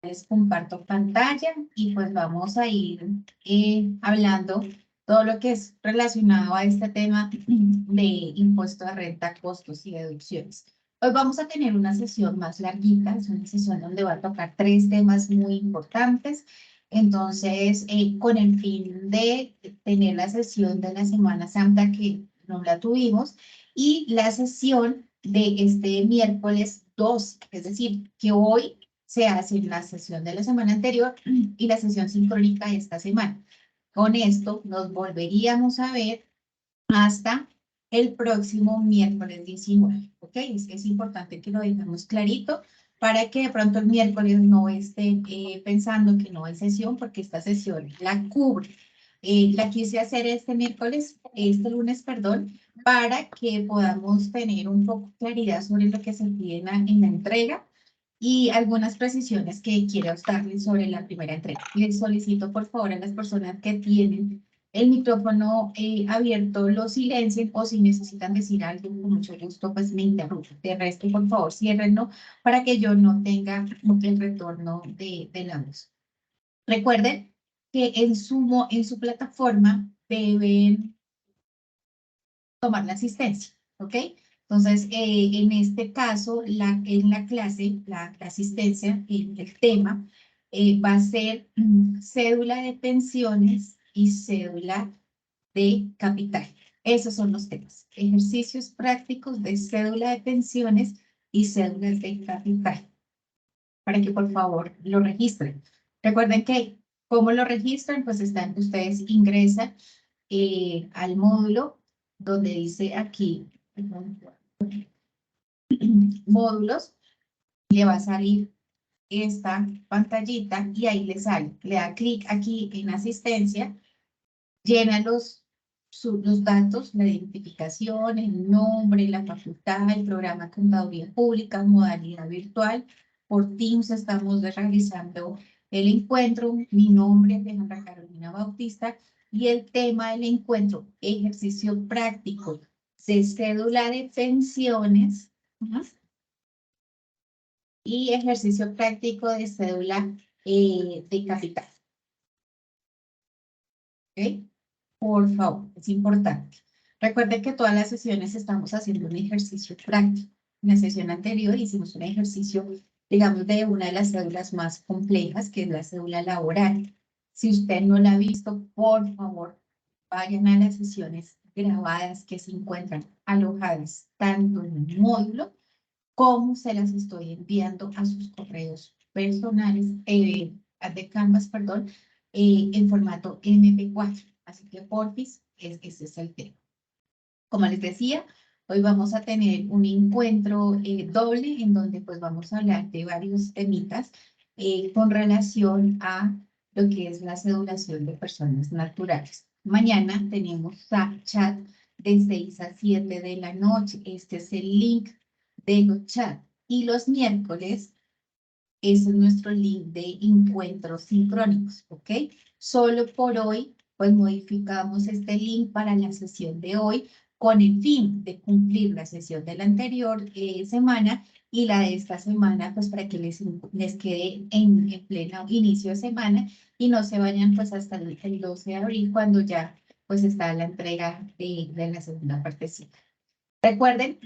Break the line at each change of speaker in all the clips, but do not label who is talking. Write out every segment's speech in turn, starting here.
Les comparto pantalla y pues vamos a ir hablando todo lo que es relacionado a este tema de impuesto de renta, costos y deducciones. Hoy vamos a tener una sesión más larguita, es una sesión donde va a tocar 3 temas muy importantes. Entonces, con el fin de tener la sesión de la Semana Santa que no la tuvimos y la sesión de este miércoles 2, es decir, que hoy se hace la sesión de la semana anterior y la sesión sincrónica de esta semana. Con esto nos volveríamos a ver hasta el próximo miércoles 19, ¿ok? Es importante que lo dejemos clarito para que de pronto el miércoles no estén pensando que no hay sesión, porque esta sesión la cubre. La quise hacer este lunes, perdón, para que podamos tener un poco de claridad sobre lo que se pide en la entrega y algunas precisiones que quiero darles sobre la primera entrega. Les solicito por favor a las personas que tienen el micrófono abierto lo silencien o si necesitan decir algo con mucho gusto pues me interrumpen. De resto por favor ciérrenlo para que yo no tenga el retorno de la voz. Recuerden que en su plataforma deben tomar la asistencia, ¿ok? Entonces, en este caso, en la clase, la asistencia, el tema va a ser cédula de pensiones y cédula de capital. Esos son los temas. Ejercicios prácticos de cédula de pensiones y cédulas de capital. Para que por favor lo registren. Recuerden que cómo lo registran, pues ustedes ingresan al módulo donde dice aquí, módulos, le va a salir esta pantallita y ahí le sale. Le da clic aquí en asistencia, llena los datos, la identificación, el nombre, la facultad, el programa de contaduría pública, modalidad virtual. Por Teams estamos realizando el encuentro. Mi nombre es Alejandra Carolina Bautista y el tema del encuentro, ejercicio práctico de cédula de pensiones y ejercicio práctico de cédula de capital. ¿Ok? Por favor, es importante. Recuerden que todas las sesiones estamos haciendo un ejercicio práctico. En la sesión anterior hicimos un ejercicio, digamos, de una de las cédulas más complejas, que es la cédula laboral. Si usted no la ha visto, por favor, vayan a las sesiones grabadas que se encuentran alojadas tanto en el módulo como se las estoy enviando a sus correos personales, de Canvas, perdón, en formato MP4. Así que, porfis, ese es el tema. Como les decía, hoy vamos a tener un encuentro doble en donde pues vamos a hablar de varios temitas con relación a lo que es la cedulación de personas naturales. Mañana tenemos chat de 6 a 7 de la noche. Este es el link de los chats. Y los miércoles, ese es nuestro link de encuentros sincrónicos, ¿ok? Solo por hoy, pues modificamos este link para la sesión de hoy con el fin de cumplir la sesión de la anterior semana y la de esta semana, pues para que les quede en pleno inicio de semana y no se vayan pues hasta el 12 de abril cuando ya pues está la entrega de la segunda partecita. Recuerden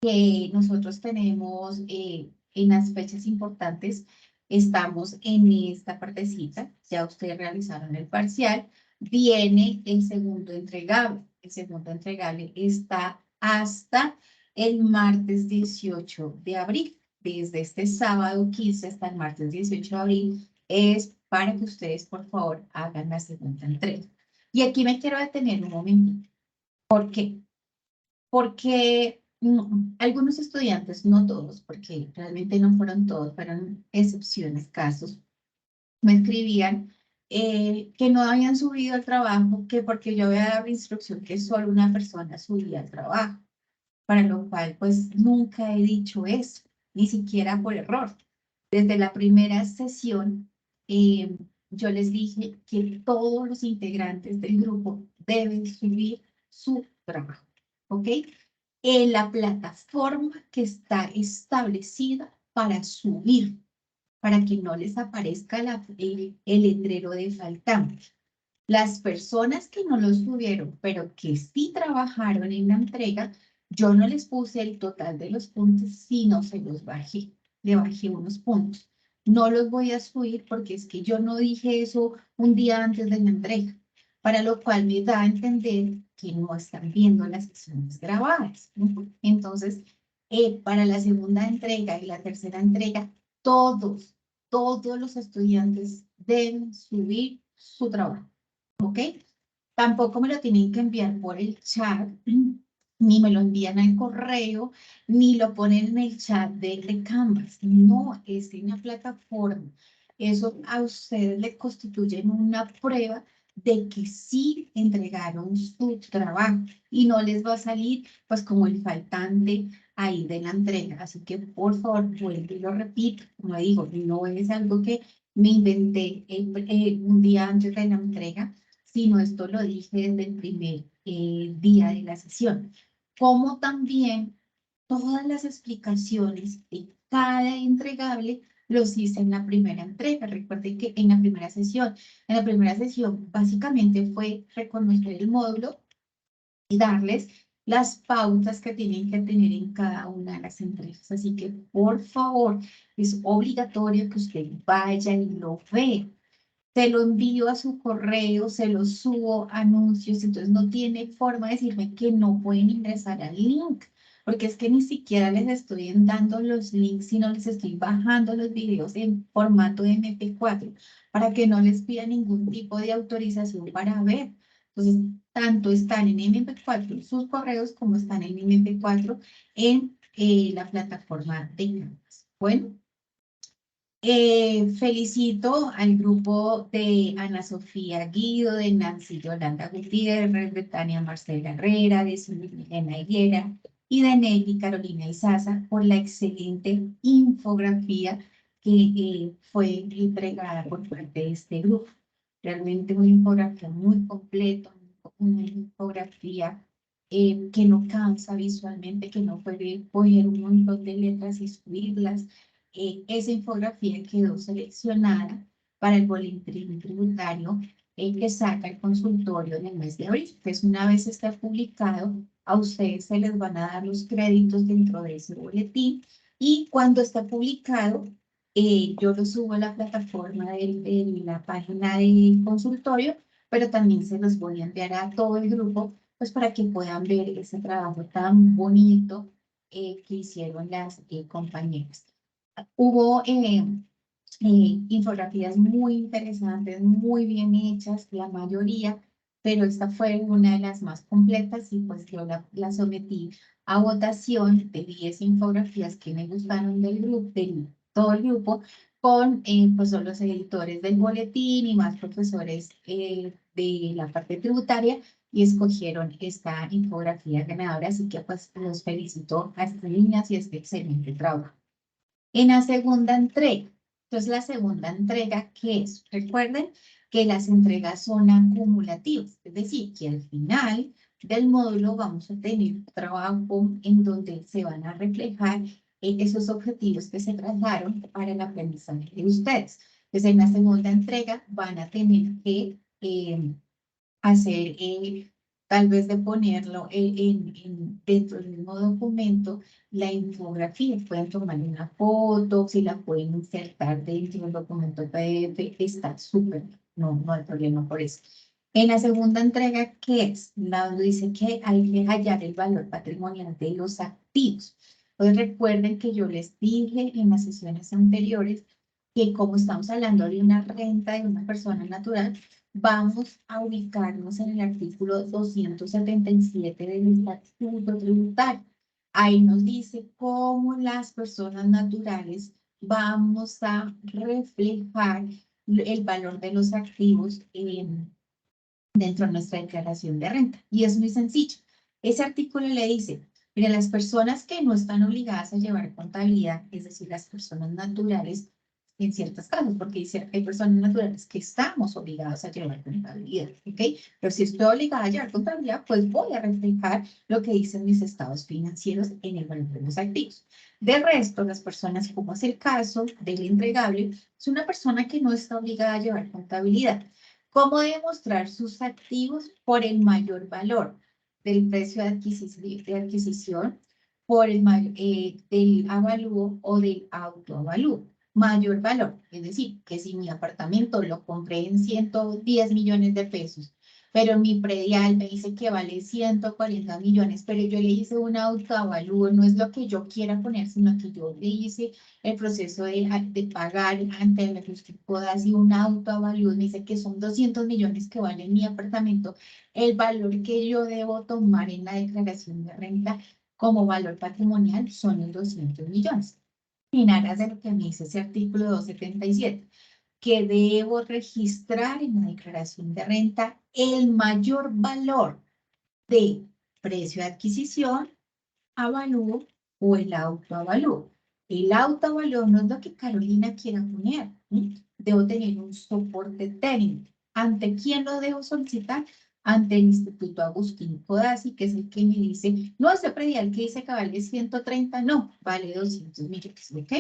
que nosotros tenemos en las fechas importantes, estamos en esta partecita, ya ustedes realizaron el parcial, viene el segundo entregable. El segundo entregable está hasta el martes 18 de abril. Desde este sábado 15 hasta el martes 18 de abril es para que ustedes, por favor, hagan la segunda entrega. Y aquí me quiero detener un momentito. ¿Por qué? Porque algunos estudiantes, no todos, porque realmente no fueron todos, fueron excepciones, casos, me escribían que no habían subido al trabajo, que porque yo había dado la instrucción que solo una persona subía al trabajo, para lo cual pues nunca he dicho eso, ni siquiera por error. Desde la primera sesión, yo les dije que todos los integrantes del grupo deben subir su trabajo, ¿ok? En la plataforma que está establecida para subir. para que no les aparezca el letrero de faltante. Las personas que no los tuvieron, pero que sí trabajaron en la entrega, yo no les puse el total de los puntos, sino se los bajé. Le bajé unos puntos. No los voy a subir porque es que yo no dije eso un día antes de la entrega, para lo cual me da a entender que no están viendo las sesiones grabadas. Entonces, para la segunda entrega y la tercera entrega, todos los estudiantes deben subir su trabajo. ¿Ok? Tampoco me lo tienen que enviar por el chat, ni me lo envían al correo, ni lo ponen en el chat de Canvas. No, es en la plataforma. Eso a ustedes le constituyen una prueba de que sí entregaron su trabajo y no les va a salir pues como el faltante ahí de la entrega. Así que por favor, vuelvo y lo repito, como digo, no es algo que me inventé un día antes de la entrega, sino esto lo dije desde el primer día de la sesión. Como también todas las explicaciones de cada entregable los hice en la primera entrega. Recuerden que en la primera sesión básicamente fue reconocer el módulo y darles las pautas que tienen que tener en cada una de las entregas. Así que, por favor, es obligatorio que usted vaya y lo vea. Se lo envío a su correo, se lo subo anuncios, entonces no tiene forma de decirme que no pueden ingresar al link, porque es que ni siquiera les estoy dando los links, sino les estoy bajando los videos en formato MP4 para que no les pida ningún tipo de autorización para ver. Entonces, tanto están en MP4 sus correos como están en MP4 en la plataforma de Canvas. Bueno. Felicito al grupo de Ana Sofía Guido, de Nancy Yolanda Gutiérrez, de Tania Marcela Herrera, de Elena Higuera y de Nelly Carolina Izaza por la excelente infografía que fue entregada por parte de este grupo. Realmente una infografía muy completa, una infografía que no cansa visualmente, que no puede coger un montón de letras y subirlas. Esa infografía quedó seleccionada para el boletín tributario que saca el consultorio en el mes de abril. Pues una vez esté publicado, a ustedes se les van a dar los créditos dentro de ese boletín y cuando está publicado, yo lo subo a la plataforma de la página del consultorio, pero también se los voy a enviar a todo el grupo, pues para que puedan ver ese trabajo tan bonito que hicieron las compañeras. Hubo infografías muy interesantes, muy bien hechas, la mayoría, pero esta fue una de las más completas y pues yo la sometí a votación de 10 infografías que me gustaron del grupo, de todo el grupo, con pues son los editores del boletín y más profesores de la parte tributaria y escogieron esta infografía ganadora, así que pues los felicito a estas niñas y este excelente trabajo. En la segunda entrega, entonces la segunda entrega, ¿qué es? Recuerden que las entregas son acumulativas, es decir, que al final del módulo vamos a tener un trabajo en donde se van a reflejar esos objetivos que se trazaron para el aprendizaje de ustedes. Entonces, en la segunda entrega van a tener que hacer, tal vez de ponerlo dentro del mismo documento, la infografía. Pueden tomar una foto, si la pueden insertar dentro del documento PDF, está súper, no hay problema por eso. En la segunda entrega, ¿qué es? Donde dice que hay que hallar el valor patrimonial de los activos. Entonces recuerden que yo les dije en las sesiones anteriores que como estamos hablando de una renta de una persona natural, vamos a ubicarnos en el artículo 277 del Estatuto Tributario. Ahí nos dice cómo las personas naturales vamos a reflejar el valor de los activos dentro de nuestra declaración de renta. Y es muy sencillo. Ese artículo le dice, mire, las personas que no están obligadas a llevar contabilidad, es decir, las personas naturales, en ciertos casos, porque dice, hay personas naturales que estamos obligados a llevar contabilidad, ¿ok? Pero si estoy obligada a llevar contabilidad, pues voy a reflejar lo que dicen mis estados financieros en el valor de los activos. De resto, las personas, como es el caso del entregable, es una persona que no está obligada a llevar contabilidad. ¿Cómo demostrar sus activos? Por el mayor valor del precio de adquisición, por el del avalúo o del autoavalúo. Mayor valor, es decir, que si mi apartamento lo compré en 110 millones de pesos, pero mi predial me dice que vale 140 millones, pero yo le hice un autoavalúo, no es lo que yo quiera poner, sino que yo le hice el proceso de pagar ante la justicia, así un autoavalúo, me dice que son 200 millones que vale mi apartamento, el valor que yo debo tomar en la declaración de renta como valor patrimonial son los 200 millones. En aras de lo que me dice ese artículo 277, que debo registrar en la declaración de renta el mayor valor de precio de adquisición, avalúo o el autoavalúo. El autoavalúo no es lo que Carolina quiera poner. Debo tener un soporte técnico. ¿Ante quién lo debo solicitar? Ante el Instituto Agustín Codazzi, que es el que me dice, no, ese predial que dice que vale 130, no, vale 200 millones, ¿ok?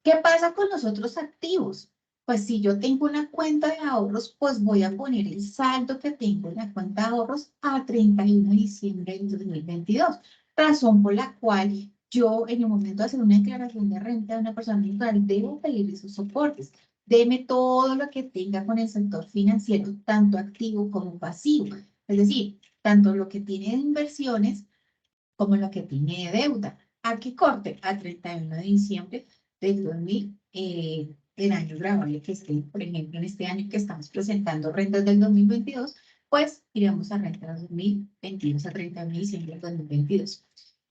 ¿Qué pasa con los otros activos? Pues si yo tengo una cuenta de ahorros, pues voy a poner el saldo que tengo en la cuenta de ahorros a 31 de diciembre del 2022, razón por la cual yo en el momento de hacer una declaración de renta de una persona natural debo pedir esos soportes. Deme todo lo que tenga con el sector financiero, tanto activo como pasivo. Es decir, tanto lo que tiene de inversiones como lo que tiene de deuda. ¿A qué corte? A 31 de diciembre del 2000, el año grabable que esté, por ejemplo, en este año que estamos presentando rentas del 2022, pues iremos a rentas 2022 a 31 de diciembre del 2022.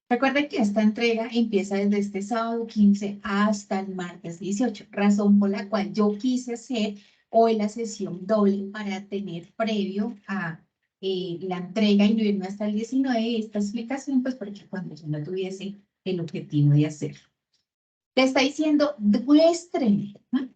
Recuerden que esta entrega empieza desde este sábado 15 hasta el martes 18, razón por la cual yo quise hacer hoy la sesión doble para tener previo a la entrega y no irme hasta el 19 esta explicación, pues porque cuando yo no tuviese el objetivo de hacerlo. Te está diciendo, muéstrenme, ¿no?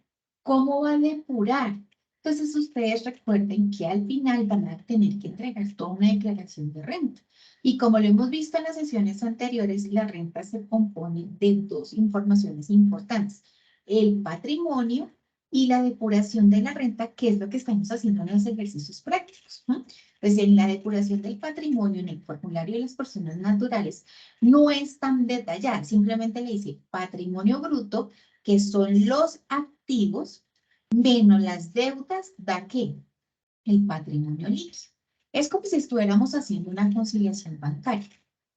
¿Cómo va a depurar? Entonces ustedes recuerden que al final van a tener que entregar toda una declaración de renta. Y como lo hemos visto en las sesiones anteriores, la renta se compone de dos informaciones importantes. El patrimonio y la depuración de la renta, que es lo que estamos haciendo en los ejercicios prácticos, ¿no? Pues en la depuración del patrimonio, en el formulario de las personas naturales, no es tan detallada, simplemente le dice patrimonio bruto, que son los activos, menos las deudas, ¿da qué? El patrimonio líquido. Es como si estuviéramos haciendo una conciliación bancaria.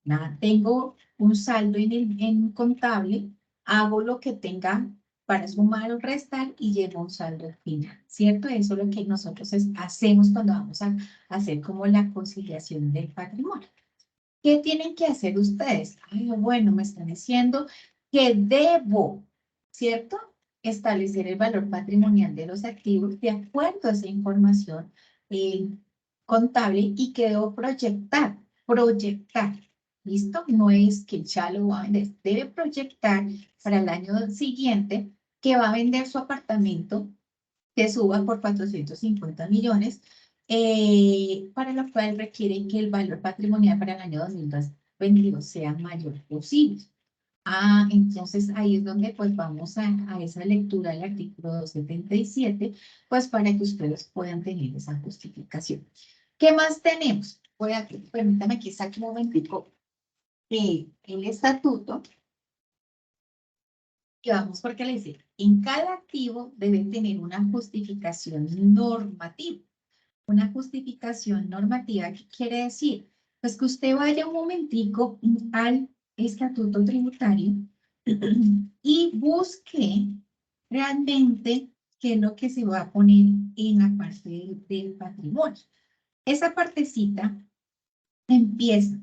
Nada, tengo un saldo en contable, hago lo que tenga para sumar o restar y llego a un saldo al final, ¿cierto? Eso es lo que nosotros hacemos cuando vamos a hacer como la conciliación del patrimonio. ¿Qué tienen que hacer ustedes? Ay, bueno, me están diciendo que debo, ¿cierto? Establecer el valor patrimonial de los activos de acuerdo a esa información contable y que debo proyectar, ¿listo? No es que ya lo va a vender, debe proyectar para el año siguiente que va a vender su apartamento que suba por 450 millones, para lo cual requieren que el valor patrimonial para el año 2022 sea mayor posible. Ah, entonces ahí es donde pues vamos a esa lectura del artículo 277, pues para que ustedes puedan tener esa justificación. ¿Qué más tenemos? Permítame que saque un momentico el estatuto. Y vamos porque le dice, en cada activo debe tener una justificación normativa. Una justificación normativa, ¿qué quiere decir? Pues que usted vaya un momentico al estatuto tributario y busque realmente qué es lo que se va a poner en la parte del patrimonio. Esa partecita empieza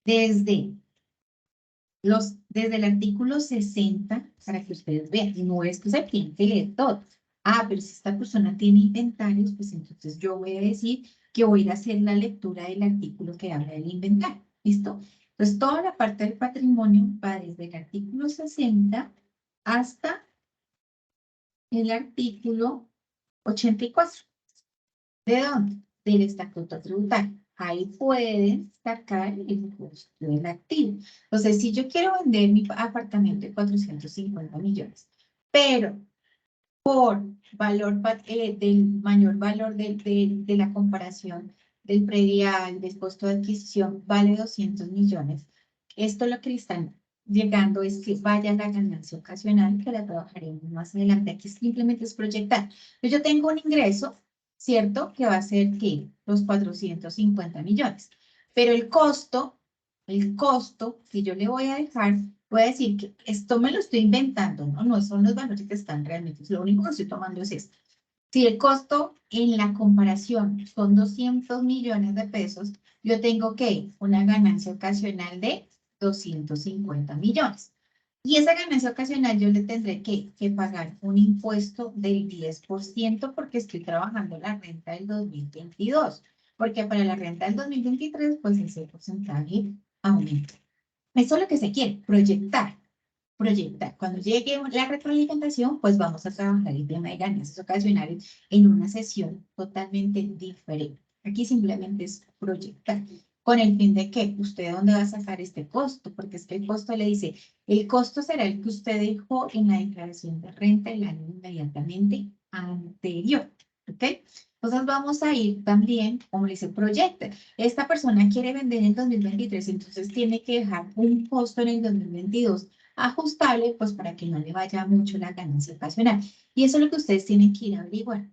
desde desde el artículo 60, para que ustedes vean, no es que se tiene que leer todo. Ah, pero si esta persona tiene inventarios, pues entonces yo voy a decir que voy a hacer la lectura del artículo que habla del inventario. ¿Listo? Entonces, toda la parte del patrimonio va desde el artículo 60 hasta el artículo 84. ¿De dónde? Del estatuto tributario. ahí pueden sacar el costo del activo. Entonces, si yo quiero vender mi apartamento de 450 millones, pero por valor del mayor valor de la comparación del predial, del costo de adquisición, vale 200 millones. Esto lo que le están llegando es que vaya la ganancia ocasional, que la trabajaremos más adelante. Aquí simplemente es proyectar. Pues yo tengo un ingreso, ¿cierto? Que va a ser que los 450 millones. Pero el costo que yo le voy a dejar, voy a decir que esto me lo estoy inventando, ¿no? No son los valores que están realmente. Lo único que estoy tomando es esto. Si el costo en la comparación son 200 millones de pesos, yo tengo que una ganancia ocasional de 250 millones. Y esa ganancia ocasional yo le tendré que pagar un impuesto del 10% porque estoy trabajando la renta del 2022. Porque para la renta del 2023, pues ese porcentaje aumenta. Eso es lo que se quiere, proyectar. Cuando llegue la retroalimentación, pues vamos a trabajar el tema de ganancias ocasionales en una sesión totalmente diferente. Aquí simplemente es proyectar, con el fin de que usted dónde va a sacar este costo, porque es que el costo le dice, el costo será el que usted dejó en la declaración de renta el año inmediatamente anterior, ¿ok? Entonces vamos a ir también, como le dice, proyecta. Esta persona quiere vender en el 2023, entonces tiene que dejar un costo en el 2022 ajustable, pues para que no le vaya mucho la ganancia ocasional. Y eso es lo que ustedes tienen que ir a averiguar.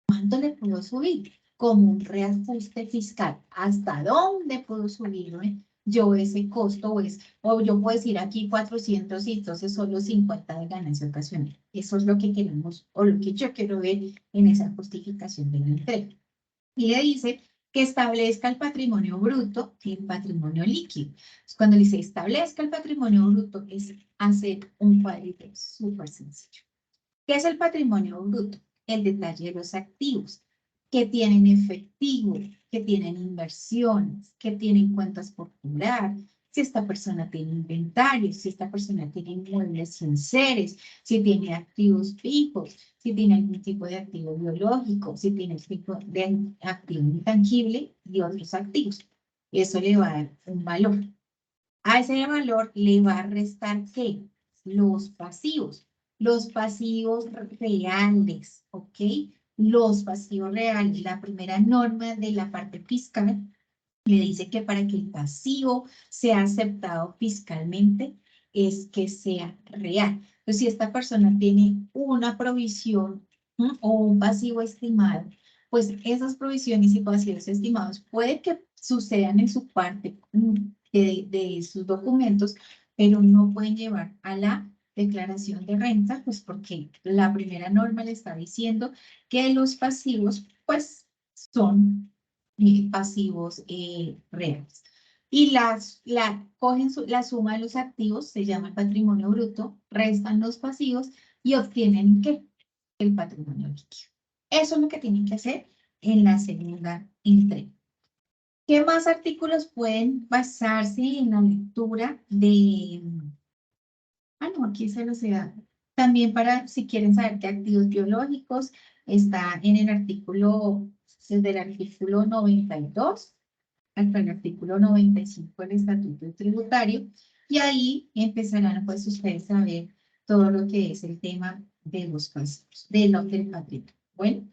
¿Cuánto le puedo subir? Como un reajuste fiscal. ¿Hasta dónde puedo subirme yo ese costo? O yo puedo decir aquí 400 y entonces solo 50 de ganancia ocasional. Eso es lo que queremos o lo que yo quiero ver en esa justificación de la entrega. Y le dice que establezca el patrimonio bruto y el patrimonio líquido. Entonces, cuando dice establezca el patrimonio bruto, es hacer un cuadrito súper sencillo. ¿Qué es el patrimonio bruto? El detalle de los activos, que tienen efectivo, que tienen inversiones, que tienen cuentas por cobrar, si esta persona tiene inventario, si esta persona tiene inmuebles sin seres, si tiene activos fijos, si tiene algún tipo de activo biológico, si tiene el tipo de activo intangible y otros activos. Eso le va a dar un valor. A ese valor le va a restar ¿qué? Los pasivos. Los pasivos reales, ¿ok? Los pasivos reales. La primera norma de la parte fiscal le dice que para que el pasivo sea aceptado fiscalmente es que sea real. Entonces, si esta persona tiene una provisión o un pasivo estimado, pues esas provisiones y pasivos estimados puede que sucedan en su parte de sus documentos, pero no pueden llevar a la declaración de renta, pues porque la primera norma le está diciendo que los pasivos, pues, son pasivos reales. Y cogen la suma de los activos, se llama el patrimonio bruto, restan los pasivos y obtienen ¿qué? El patrimonio líquido. Eso es lo que tienen que hacer en la segunda entrega. ¿Qué más artículos pueden basarse en la lectura de... no, aquí se los he dado. También para, si quieren saber qué activos biológicos, está en el artículo, desde el artículo 92 hasta el artículo 95 del Estatuto Tributario, y ahí empezarán pues ustedes a ver todo lo que es el tema de los pasivos, del patrimonio. Bueno,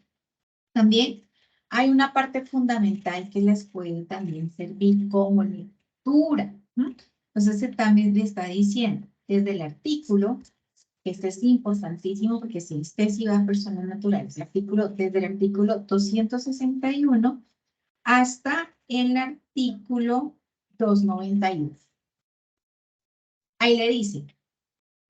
también hay una parte fundamental que les puede también servir como lectura. Entonces, también le está diciendo desde el artículo, este es importantísimo porque si usted sí va a personas naturales, desde el artículo 261 hasta el artículo 291. Ahí le dice,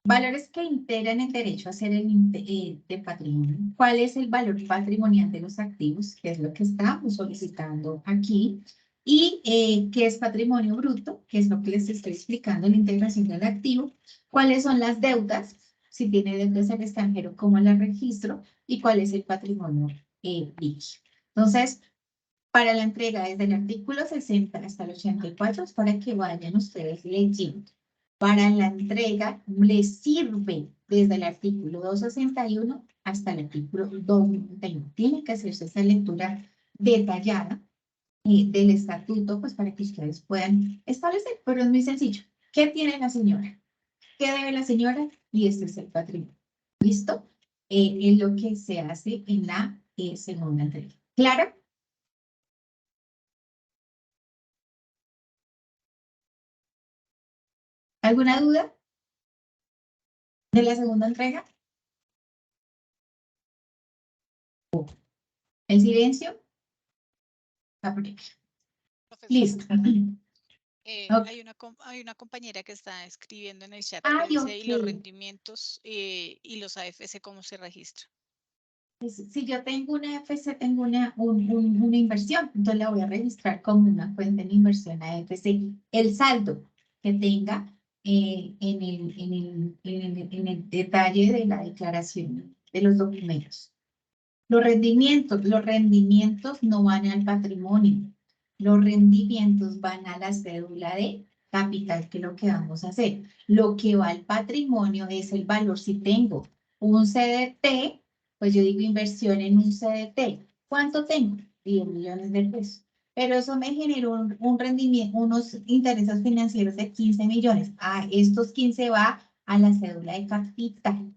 valores que integran el derecho a ser de patrimonio. ¿Cuál es el valor patrimonial de los activos? Que es lo que estamos solicitando aquí. Y qué es patrimonio bruto, que es lo que les estoy explicando en la integración del activo. ¿Cuáles son las deudas? Si tiene deudas al extranjero, ¿cómo las registro? Y cuál es el patrimonio líquido. Entonces, para la entrega desde el artículo 60 hasta el 84, es para que vayan ustedes leyendo. Para la entrega les sirve desde el artículo 261 hasta el artículo 291. Tiene que hacerse esa lectura detallada del estatuto, pues para que ustedes puedan establecer, pero es muy sencillo. ¿Qué tiene la señora? ¿Qué debe la señora? Y este es el patrimonio. ¿Listo? Es lo que se hace en la segunda entrega. ¿Claro? ¿Alguna duda de la segunda entrega? ¿El silencio? La primera.
Profesora,
Listo.
perdón.
Ok.
Hay una compañera que está escribiendo en el chat que
Ay,
dice, ¿y los
ok.
rendimientos y los AFC cómo se registran?
Pues, si yo tengo una AFC, tengo una inversión, entonces la voy a registrar como una cuenta en inversión AFC. El saldo que tenga en el detalle de la declaración de los documentos. Los rendimientos no van al patrimonio. Los rendimientos van a la cédula de capital, que es lo que vamos a hacer. Lo que va al patrimonio es el valor. Si tengo un CDT, pues yo digo inversión en un CDT. ¿Cuánto tengo? 10 millones de pesos. Pero eso me generó un rendimiento, unos intereses financieros de 15 millones. Ah, estos 15 va a la cédula de capital.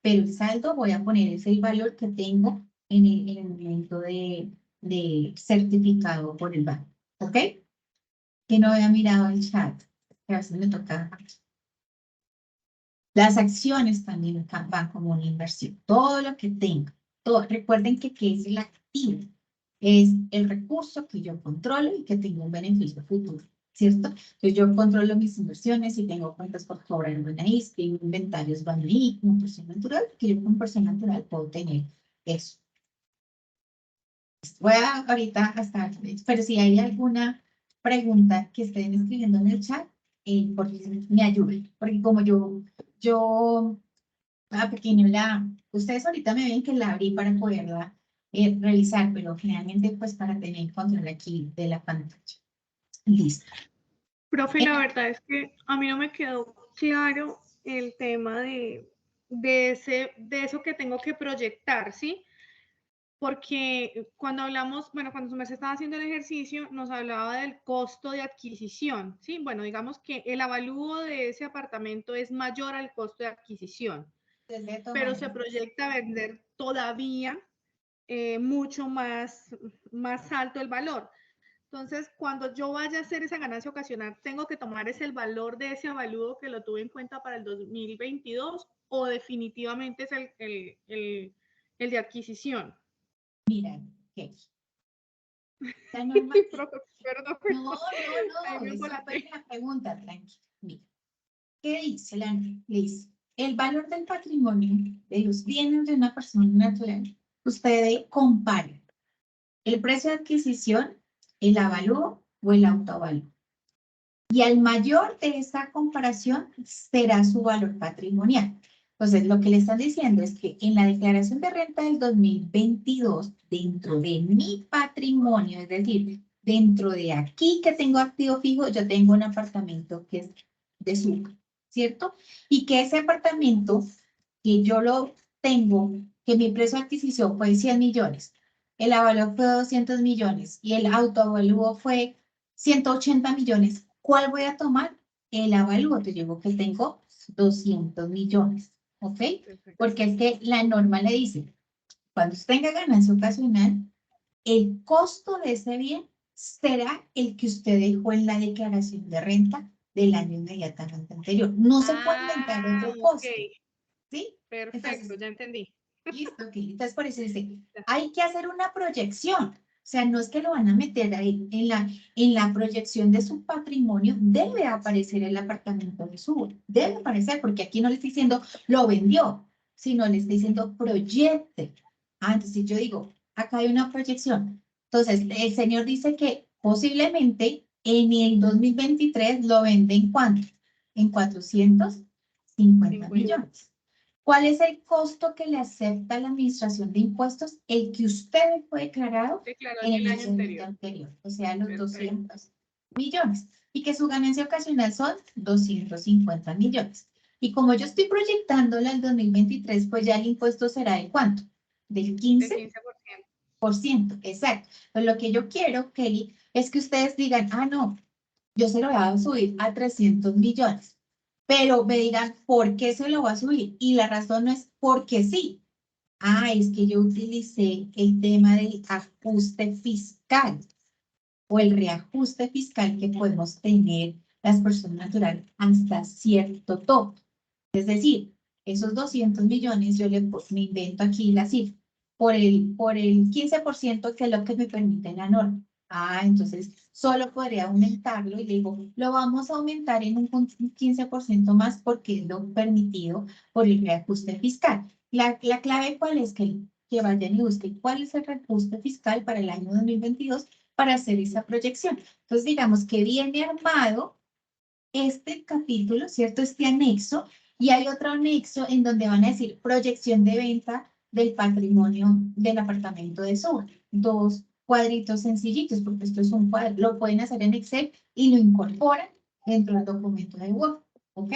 Pero el saldo voy a poner ese valor que tengo en el momento de certificado por el banco. ¿Ok? Que no había mirado el chat. Que a veces me toca. Las acciones también van como una inversión. Todo lo que tenga. Todo. Recuerden que ¿qué es el activo? Es el recurso que yo controlo y que tengo un beneficio futuro. ¿Cierto? Entonces yo controlo mis inversiones y tengo cuentas por cobrar en Buenaís, tengo inventarios van ahí como persona natural, que yo como persona natural puedo tener eso. Voy a ahorita hasta, pero si hay alguna pregunta que estén escribiendo en el chat, porque me ayude, porque como yo, pequeño ustedes ahorita me ven que la abrí para poderla revisar, pero generalmente pues para tener control aquí de la pantalla. Listo.
Profe, la verdad es que a mí no me quedó claro el tema de eso que tengo que proyectar, ¿sí? Porque cuando hablamos, bueno, cuando su merced estaba haciendo el ejercicio, nos hablaba del costo de adquisición, ¿sí? Bueno, digamos que el avalúo de ese apartamento es mayor al costo de adquisición, pero se proyecta vender todavía mucho más alto el valor. Entonces, cuando yo vaya a hacer esa ganancia ocasional, ¿tengo que tomar ese el valor de ese avalúo que lo tuve en cuenta para el 2022 o definitivamente es el de adquisición?
Mira, ¿qué? La norma...
Perdón, ahí me
es súper
embolaté.
la pregunta, tranquila. Mira, ¿qué dice la norma? Dice, el valor del patrimonio de los bienes de una persona natural, usted compara el precio de adquisición, el avalúo o el autoavalúo. Y al mayor de esa comparación será su valor patrimonial. Entonces, lo que le están diciendo es que en la declaración de renta del 2022, dentro de mi patrimonio, es decir, dentro de aquí que tengo activo fijo, yo tengo un apartamento que es de Zucca, ¿cierto? Y que ese apartamento, que yo lo tengo, que mi precio de adquisición fue 100 millones, el avalúo fue 200 millones y el autoavalúo fue 180 millones. ¿Cuál voy a tomar? El avalúo. Te digo que tengo 200 millones. ¿Ok? Porque es que la norma le dice, cuando usted tenga ganancia ocasional, el costo de ese bien será el que usted dejó en la declaración de renta del año inmediatamente anterior. No se puede inventar otro costo. ¿Sí?
Perfecto,
Entonces,
ya entendí.
listo, ok. Entonces, por eso dice, hay que hacer una proyección. O sea, no es que lo van a meter ahí en la proyección de su patrimonio, debe aparecer el apartamento de su, debe aparecer, porque aquí no le estoy diciendo lo vendió, sino le estoy diciendo proyecte. Ah, entonces yo digo, acá hay una proyección. Entonces, el señor dice que posiblemente en el 2023 lo vende en ¿cuánto? En 450 millones. ¿Cuál es el costo que le acepta la administración de impuestos? El que usted fue declarado
Declaró
en
el
el
año
ejercicio
anterior.
anterior, o sea, los
Perfecto.
200 millones, y que su ganancia ocasional son 250 millones. Y como yo estoy proyectándola al 2023, pues ya el impuesto será ¿de cuánto? Del 15%.
Del 15%.
Exacto. Pues lo que yo quiero, Kelly, es que ustedes digan, ah, no, yo se lo voy a subir a 300 millones, pero me digan, ¿por qué se lo va a subir? Y la razón no es porque sí. Ah, es que yo utilicé el tema del ajuste fiscal o el reajuste fiscal que podemos tener las personas naturales hasta cierto tope. Es decir, esos 200 millones, yo me invento aquí la cifra, por el 15% que es lo que me permite la norma. Ah, entonces solo podría aumentarlo y le digo, lo vamos a aumentar en un 15% más porque es lo permitido por el reajuste fiscal. La clave, ¿cuál es? Que vayan y busquen cuál es el reajuste fiscal para el año 2022 para hacer esa proyección. Entonces, digamos que viene armado este capítulo, ¿cierto? Este anexo, y hay otro anexo en donde van a decir proyección de venta del patrimonio del apartamento de Suba. Dos cuadritos sencillitos, porque esto es un cuadro, lo pueden hacer en Excel y lo incorporan dentro del documento de Word, ¿ok?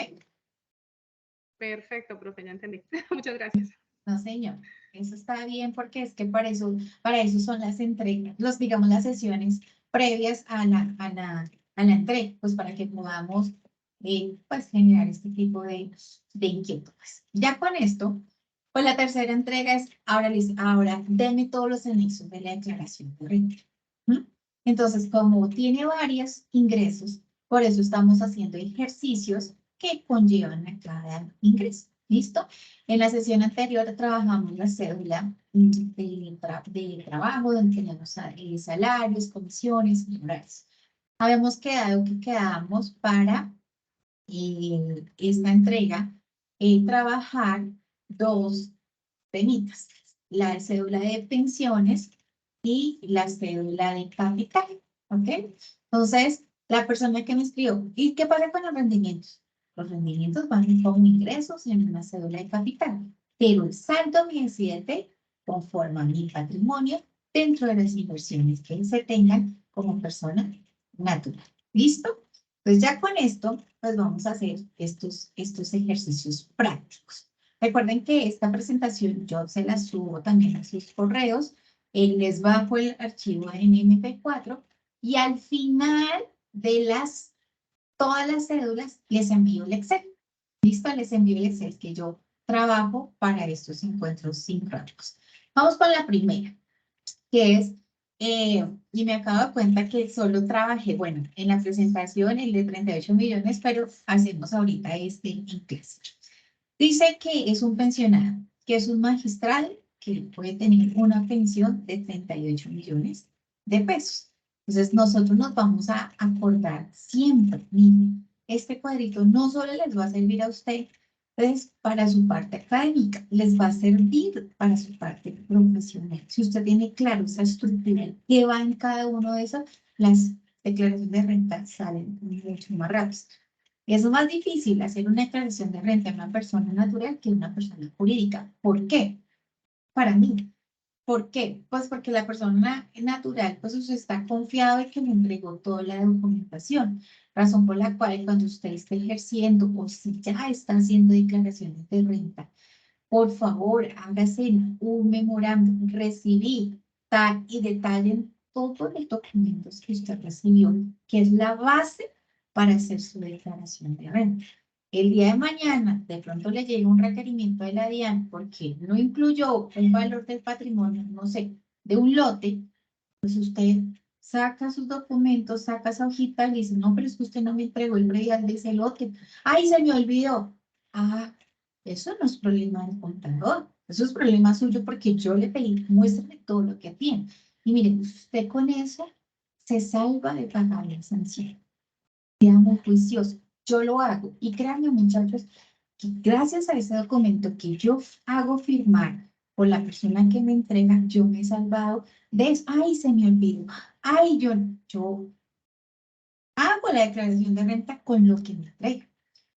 Perfecto, profe, ya entendí. Muchas gracias.
No, señor. Eso está bien porque es que para eso son las entregas, digamos, las sesiones previas a la entrega, pues para que podamos pues, generar este tipo de inquietudes. Ya con esto, pues la tercera entrega es, ahora denme todos los anexos de la declaración de renta. ¿Mm? Entonces, como tiene varios ingresos, por eso estamos haciendo ejercicios que conllevan a cada ingreso. ¿Listo? En la sesión anterior trabajamos la cédula de trabajo, donde teníamos salarios, comisiones y horarios. Habíamos quedado que quedábamos para esta entrega trabajar dos temitas, la cédula de pensiones y la cédula de capital, ¿ok? Entonces, la persona que me escribió, ¿y qué pasa con los rendimientos? Los rendimientos van con ingresos en una cédula de capital, pero el saldo venciente conforma mi patrimonio dentro de las inversiones que se tengan como persona natural. ¿Listo? Pues ya con esto, pues vamos a hacer estos ejercicios prácticos. Recuerden que esta presentación yo se la subo también a sus correos, les bajo el archivo en MP4 y al final de todas las cédulas les envío el Excel. Listo, les envío el Excel que yo trabajo para estos encuentros sincrónicos. Vamos con la primera, que es, y me acabo de cuenta que solo trabajé, bueno, en la presentación el de 38 millones, pero hacemos ahorita este en clase. Dice que es un pensionado, que es un magistrado que puede tener una pensión de 38 millones de pesos. Entonces, nosotros nos vamos a acordar siempre, miren, este cuadrito no solo les va a servir a ustedes para su parte académica, les va a servir para su parte profesional. Si usted tiene claro esa estructura que va en cada uno de esos, las declaraciones de renta salen mucho más rápido. Es más difícil hacer una declaración de renta a una persona natural que a una persona jurídica. ¿Por qué? Para mí. ¿Por qué? Pues porque la persona natural, pues usted está confiado de que le entregó toda la documentación. Razón por la cual cuando usted esté ejerciendo o si ya está haciendo declaraciones de renta, por favor, hágase un memorándum, recibí, tal y detallen todos los documentos que usted recibió, que es la base para hacer su declaración de renta. El día de mañana, de pronto le llega un requerimiento de la DIAN porque no incluyó un valor del patrimonio, no sé, de un lote, pues usted saca sus documentos, saca esa hojita y dice, no, pero es que usted no me entregó el predial de ese lote. ¡Ay, se me olvidó! Ah, eso no es problema del contador, eso es problema suyo porque yo le pedí, muéstrame todo lo que tiene. Y mire, usted con eso se salva de pagar la sanción. Seamos juiciosos, yo lo hago. Y créanme, muchachos, que gracias a ese documento que yo hago firmar por la persona que me entrega, yo me he salvado de eso. Ay, se me olvidó. Ay, yo hago la declaración de renta con lo que me entrega.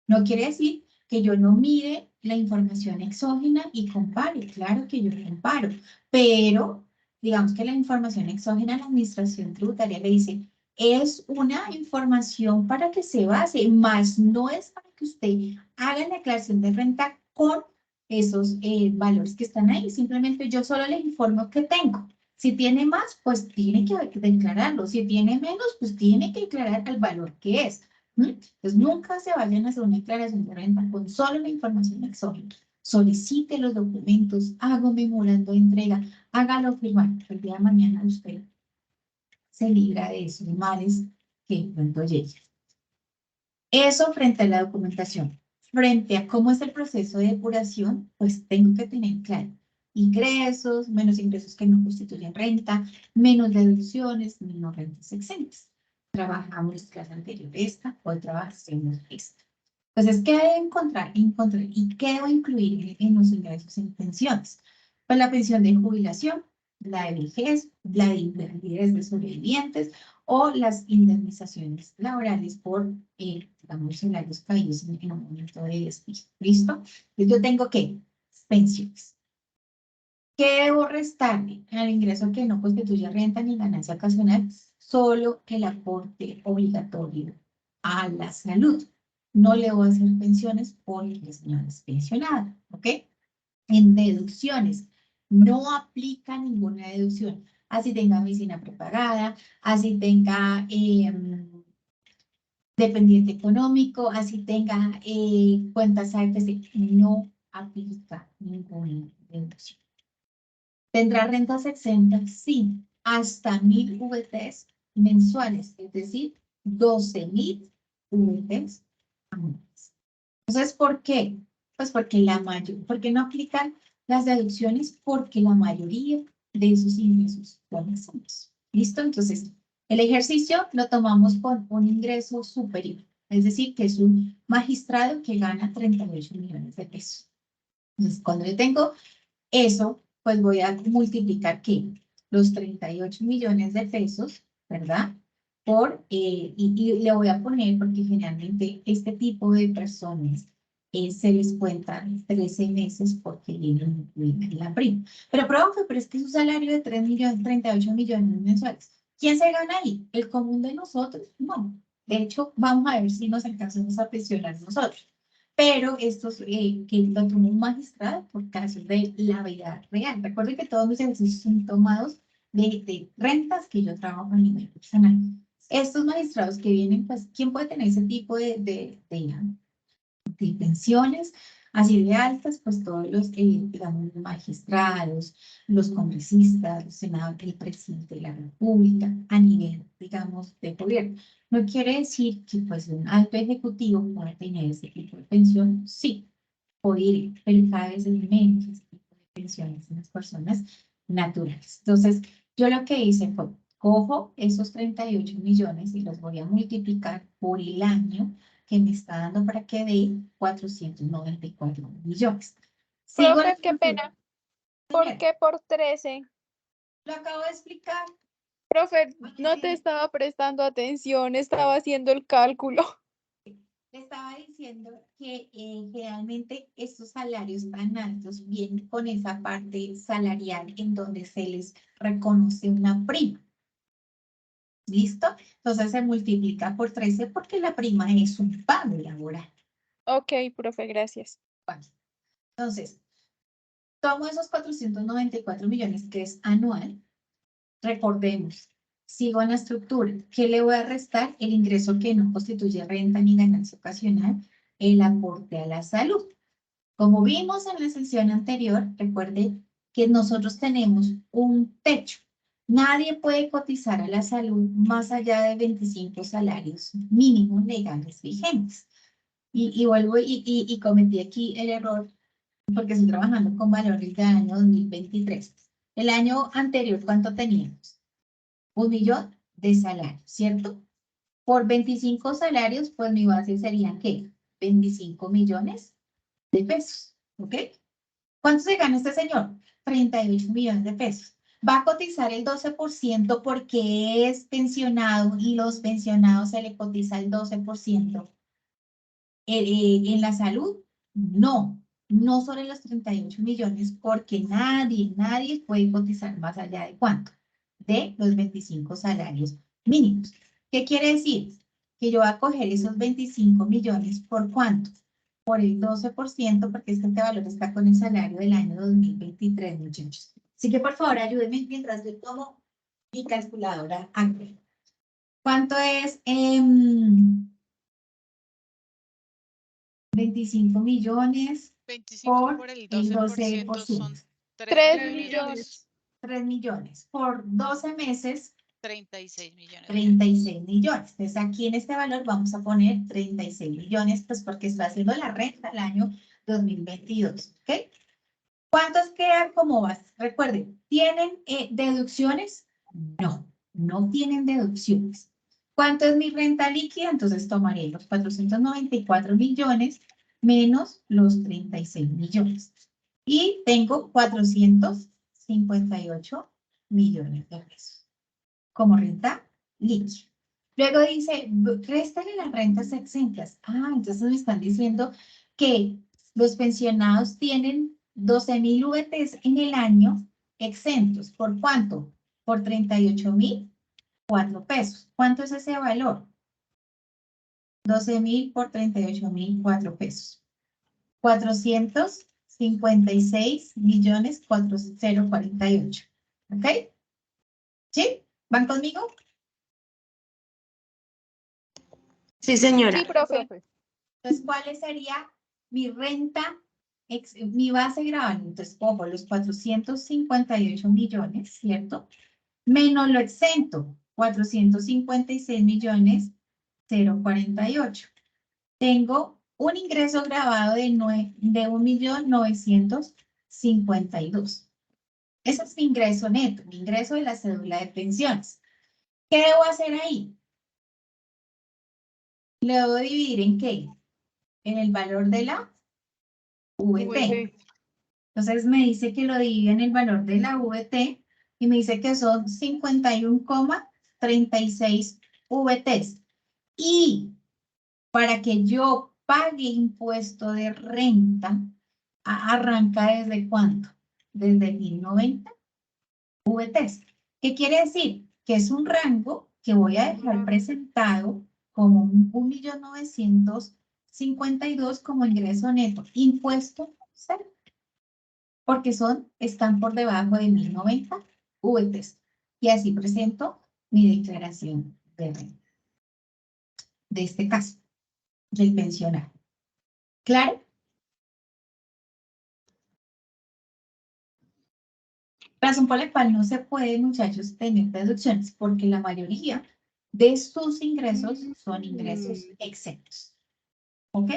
No quiere decir que yo no mire la información exógena y compare. Claro que yo comparo, pero digamos que la información exógena, la administración tributaria le dice, es una información para que se base, más no es para que usted haga la declaración de renta con esos valores que están ahí. Simplemente yo solo le informo que tengo. Si tiene más, pues tiene que declararlo. Si tiene menos, pues tiene que declarar el valor que es. Entonces, nunca se vayan a hacer una declaración de renta con solo la información exógena. Solicite los documentos, haga un memorando de entrega, hágalo firmar. El día de mañana usted se libra de esos males que de pronto lleguen. Eso frente a la documentación. Frente a cómo es el proceso de depuración, pues tengo que tener claro ingresos, menos ingresos que no constituyen renta, menos deducciones, menos rentas exentas. Trabajamos clase anterior esta, hoy trabajamos esta. Entonces, ¿qué debo encontrar y qué debo incluir en los ingresos en pensiones? Pues la pensión de jubilación, la de vejez, la de invalidez de sobrevivientes o las indemnizaciones laborales por, digamos, salarios caídos en un momento de despido. ¿Listo? Entonces, yo tengo que pensiones. ¿Qué debo restarle al ingreso que no constituye renta ni ganancia ocasional? Solo el aporte obligatorio a la salud. No le voy a hacer pensiones porque la señora es pensionada, ¿ok? En deducciones, no aplica ninguna deducción. Así tenga medicina prepagada, así tenga dependiente económico, así tenga cuentas AFC, no aplica ninguna deducción. ¿Tendrá rentas exentas? Sí, hasta 1000 VTs mensuales, es decir, 12.000 VTs anuales. Entonces, ¿por qué? Pues porque no aplican las deducciones, porque la mayoría de esos ingresos son exentos. ¿Listo? Entonces, el ejercicio lo tomamos con un ingreso superior, es decir, que es un magistrado que gana 38 millones de pesos. Entonces, cuando yo tengo eso, pues voy a multiplicar, ¿qué? Los 38 millones de pesos, ¿verdad? Y le voy a poner, porque generalmente este tipo de personas se les cuentan 13 meses porque ellos incluyen la prima. Pero es que es un salario de 3 millones, 38 millones mensuales. ¿Quién se gana ahí? ¿El común de nosotros? No. De hecho, vamos a ver si nos alcanzamos a pensionar nosotros. Pero estos que lo tomó un magistrado por casos de la vida real. Recuerden que todos mis ejercicios son tomados de rentas que yo trabajo a nivel personal. Estos magistrados que vienen, pues, ¿quién puede tener ese tipo de pensiones así de altas? Pues todos los, digamos, magistrados, los congresistas, los senadores, el presidente de la República, a nivel, digamos, de gobierno. No quiere decir que pues un alto ejecutivo pueda tener ese tipo de pensión, sí, puede ir, pero cada vez es menos ese tipo de pensiones en las personas naturales. Entonces, yo lo que hice fue, cojo esos 38 millones y los voy a multiplicar por el año que me está dando para que dé 494 millones. Sigo
Profe,
la
qué pena. ¿Por qué por 13?
Lo acabo de explicar.
Profe, no te estaba prestando atención, estaba haciendo el cálculo.
Le estaba diciendo que generalmente estos salarios tan altos vienen con esa parte salarial en donde se les reconoce una prima. ¿Listo? Entonces se multiplica por 13 porque la prima es un pago laboral.
Ok, profe, gracias.
Entonces, tomo esos 494 millones que es anual. Recordemos, sigo en la estructura. ¿Qué le voy a restar? El ingreso que no constituye renta ni ganancia ocasional, el aporte a la salud. Como vimos en la sesión anterior, recuerde que nosotros tenemos un techo. Nadie puede cotizar a la salud más allá de 25 salarios mínimos legales vigentes. Y vuelvo y cometí aquí el error porque estoy trabajando con valores del año 2023. El año anterior, ¿cuánto teníamos? 1 millón de salarios, ¿cierto? Por 25 salarios, pues mi base serían, ¿qué? 25 millones de pesos, ¿ok? ¿Cuánto se gana este señor? 38 millones de pesos. Va a cotizar el 12% porque es pensionado y los pensionados se le cotiza el 12%. En la salud, no. No sobre los 38 millones porque nadie puede cotizar más allá de ¿cuánto? De los 25 salarios mínimos. ¿Qué quiere decir? Que yo voy a coger esos 25 millones ¿por cuánto? Por el 12%, porque este valor está con el salario del año 2023, muchachos. Así que por favor ayúdenme mientras yo tomo mi calculadora aquí. ¿Cuánto es 25 millones
25 por el 12%
12%?
son
3
3
millones.
3 millones. Por 12 meses,
36 millones.
36 millones. Entonces aquí en este valor vamos a poner 36 millones, pues porque estoy haciendo la renta el año 2022. ¿Ok? ¿Cuántos quedan como base? Recuerden, ¿tienen deducciones? No, no tienen deducciones. ¿Cuánto es mi renta líquida? Entonces tomaré los 494 millones menos los 36 millones. Y tengo 458 millones de pesos como renta líquida. Luego dice, réstale las rentas exentas. Ah, entonces me están diciendo que los pensionados tienen 12.000 VTs en el año exentos. ¿Por cuánto? Por 38.004 pesos. ¿Cuánto es ese valor? 12.000 por 38.004 pesos. 456.048. ¿Ok? ¿Sí? ¿Van conmigo?
Sí, señora.
Sí, profe.
Entonces, ¿cuál sería mi renta, mi base grabable? Entonces, cojo los 458 millones, ¿cierto? Menos lo exento, 456 millones 048. Tengo un ingreso grabado de 1.952.000. Ese es mi ingreso neto, mi ingreso de la cédula de pensiones. ¿Qué debo hacer ahí? ¿Le debo dividir en qué? En el valor de la VT. Entonces me dice que lo divide en el valor de la VT y me dice que son 51,36 VTs. Y para que yo pague impuesto de renta, arranca ¿desde cuánto? Desde 1090 VTs. ¿Qué quiere decir? Que es un rango que voy a dejar presentado como 1.952.000 como ingreso neto. Impuesto cero. Porque están por debajo de 1090 VTs. Y así presento mi declaración de renta. De este caso, del pensionado. ¿Claro? Razón por la cual no se puede, muchachos, tener deducciones, porque la mayoría de sus ingresos son ingresos exentos. ¿Ok?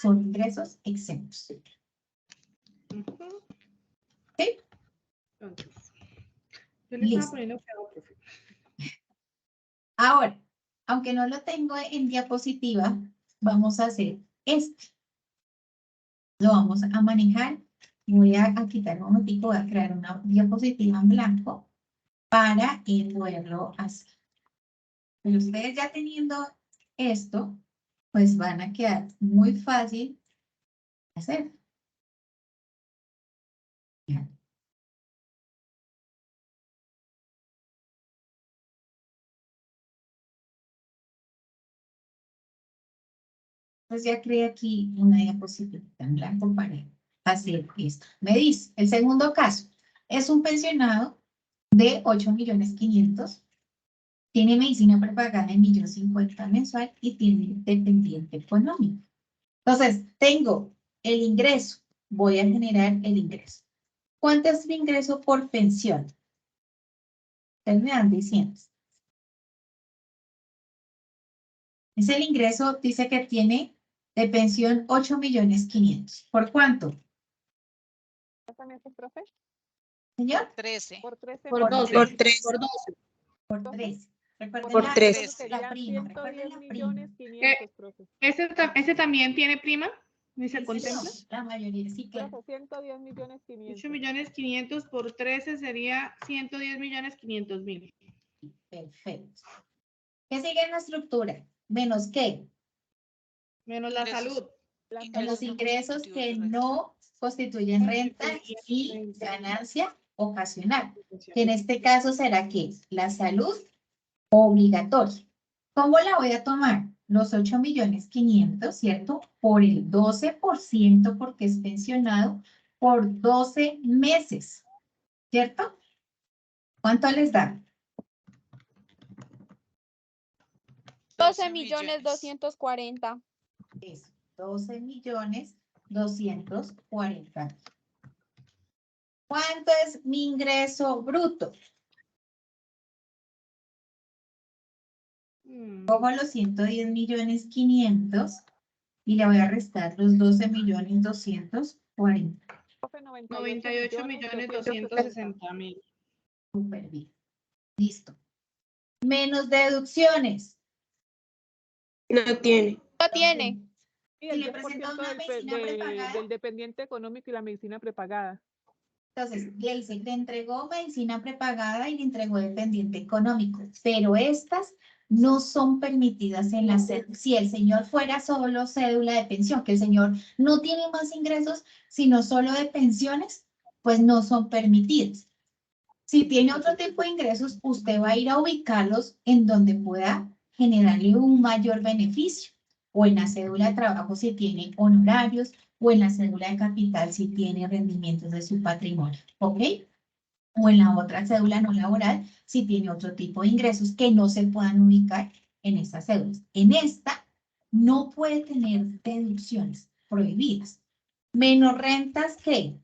Son ingresos exentos. ¿Sí?
Entonces, yo le estaba
Listo.
poniendo cuidado, profe.
Ahora, aunque no lo tengo en diapositiva, vamos a hacer esto. Lo vamos a manejar. Voy a quitar un momentico, voy a crear una diapositiva en blanco para poderlo hacer. Pero ustedes ya teniendo esto, pues van a quedar muy fácil de hacer. Ya. Pues ya creé aquí una diapositiva en blanco para hacer esto. Me dice, el segundo caso, es un pensionado de 8.500.000, tiene medicina prepagada en 1.050.000 mensual y tiene dependiente económico. Entonces, tengo el ingreso, voy a generar el ingreso. ¿Cuánto es mi ingreso por pensión? Ustedes me dan diciendo. Es el ingreso, dice que tiene de pensión 8.500.000. ¿Por cuánto?
profe?
Señor,
13.
Por 13
Por 12.
Por 3.
Por 12.
por 13. Recuerden
Por
la,
13.
la prima, recuerden la prima.
profe.
¿Ese también tiene prima? ¿Ni se
Sí,
contempla?
señor, la mayoría, sí, claro.
110.500.000.
8.500.000 por 13 sería 110.500.000.
Perfecto. ¿Qué sigue en la estructura? ¿Menos qué?
Menos la salud.
En los ingresos
constitutivos
que
de renta.
no constituyen renta y ganancia ocasional. Que en este caso será que la salud obligatoria. ¿Cómo la voy a tomar? Los 8.500.000, ¿cierto? Por el 12% porque es pensionado por 12 meses. ¿cierto? ¿Cuánto les da?
12.240.000.
Eso, 12.240.000. ¿Cuánto es mi ingreso bruto? Cojo los 110.500.000 y le voy a restar los 12.240.000.
98.260.000.
Súper bien. Listo. Menos deducciones.
No tiene.
No tiene.
Y
Si
el
le
10%
presenta una medicina prepagada,
del dependiente económico y la medicina prepagada.
entonces le dice, le entregó medicina prepagada y le entregó dependiente económico, pero estas no son permitidas en la cédula. Si el señor fuera solo cédula de pensión, que el señor no tiene más ingresos, sino solo de pensiones, pues no son permitidas. Si tiene otro tipo de ingresos, usted va a ir a ubicarlos en donde pueda generarle un mayor beneficio. O en la cédula de trabajo si tiene honorarios, o en la cédula de capital si tiene rendimientos de su patrimonio, ¿ok? O en la otra cédula no laboral si tiene otro tipo de ingresos que no se puedan ubicar en estas cédulas. En esta no puede tener deducciones prohibidas, menos rentas que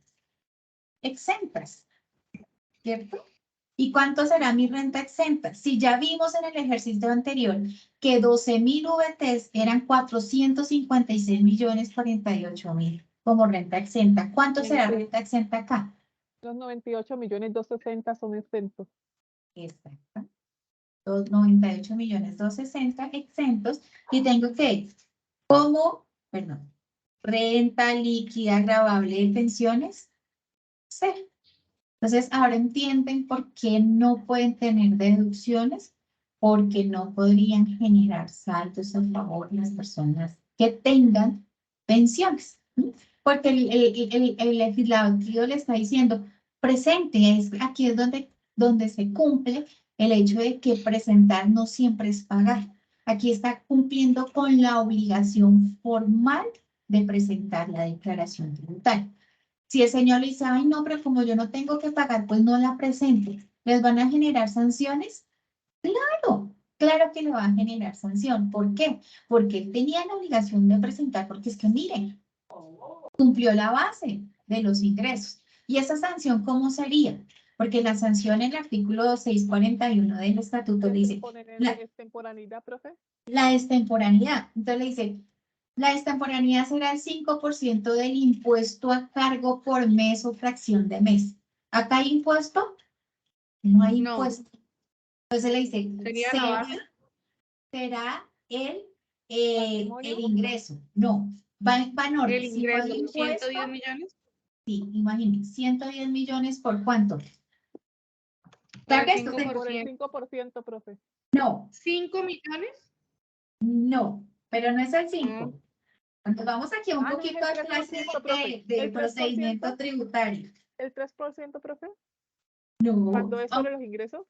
exentas, ¿cierto? ¿Y cuánto será mi renta exenta? Si ya vimos en el ejercicio anterior que 12.000 VTs eran 456.048.000 como renta exenta. ¿Cuánto será renta exenta acá?
Los 98.260.000 son exentos.
Exacto. Los 98.260.000 exentos. Y tengo que, renta líquida gravable de pensiones, cero. Entonces, ahora entienden por qué no pueden tener deducciones, porque no podrían generar saldos a favor de las personas que tengan pensiones. ¿Sí? Porque el legislativo le está diciendo, presente, aquí es donde se cumple el hecho de que presentar no siempre es pagar. Aquí está cumpliendo con la obligación formal de presentar la declaración tributaria. Si el señor le dice, ay, no, pero como yo no tengo que pagar, pues no la presente. ¿Les van a generar sanciones? Claro, claro que le va a generar sanción. ¿Por qué? Porque él tenía la obligación de presentar, porque es que, miren, cumplió la base de los ingresos. ¿Y esa sanción cómo sería? Porque la sanción en el artículo 641 del estatuto dice,
¿La extemporaneidad, profe?
la extemporaneidad. Entonces le dice, la extemporaneidad será el 5% del impuesto a cargo por mes o fracción de mes. ¿Acá hay impuesto? No hay
No.
impuesto. Entonces le dice,
¿Sería la base?
será el
¿Patrimonio?
ingreso. No, va en orden.
El
Si no hay
ingreso,
impuesto,
110 millones.
sí, imagínense, 110 millones ¿por cuánto?
Por
Tal
el
vez usted-
Por el
5%.
5%, profe.
No,
5 millones.
no, pero no es el 5. Cuando vamos aquí a un
No es
poquito
el
a
3%,
clase
profe.
de
¿El 3%?
procedimiento tributario.
¿El 3%, profe?
No,
¿Cuándo es sobre los ingresos?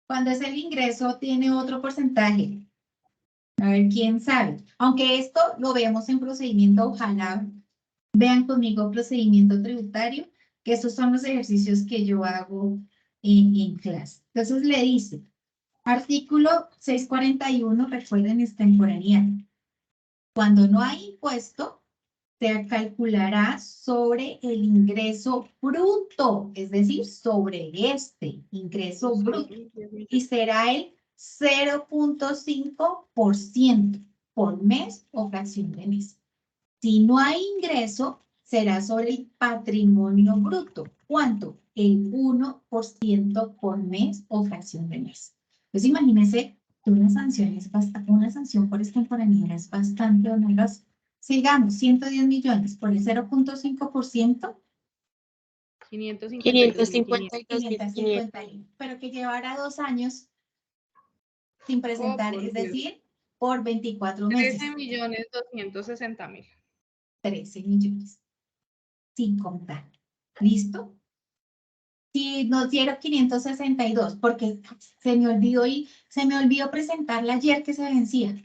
cuando es el ingreso tiene otro porcentaje. A ver, quién sabe. Aunque esto lo vemos en procedimiento, ojalá vean conmigo procedimiento tributario, que estos son los ejercicios que yo hago en clase. Entonces le dice, artículo 641, recuerden, es temporaneidad. Cuando no hay impuesto, se calculará sobre el ingreso bruto, es decir, sobre este ingreso bruto, y será el 0.5% por mes o fracción de mes. Si no hay ingreso, será sobre el patrimonio bruto. ¿Cuánto? El 1% por mes o fracción de mes. Entonces, imagínense que una sanción por extemporaneidad es bastante onerosa. Sigamos, 110 millones por el 0.5%.
552.500.
Pero que llevara 2 años sin presentar,
por
es
Dios.
decir, por 24 meses.
13.260.000.
13 millones. Sin contar. ¿Listo? Si nos dieron 562, porque se me olvidó presentarla ayer que se vencía,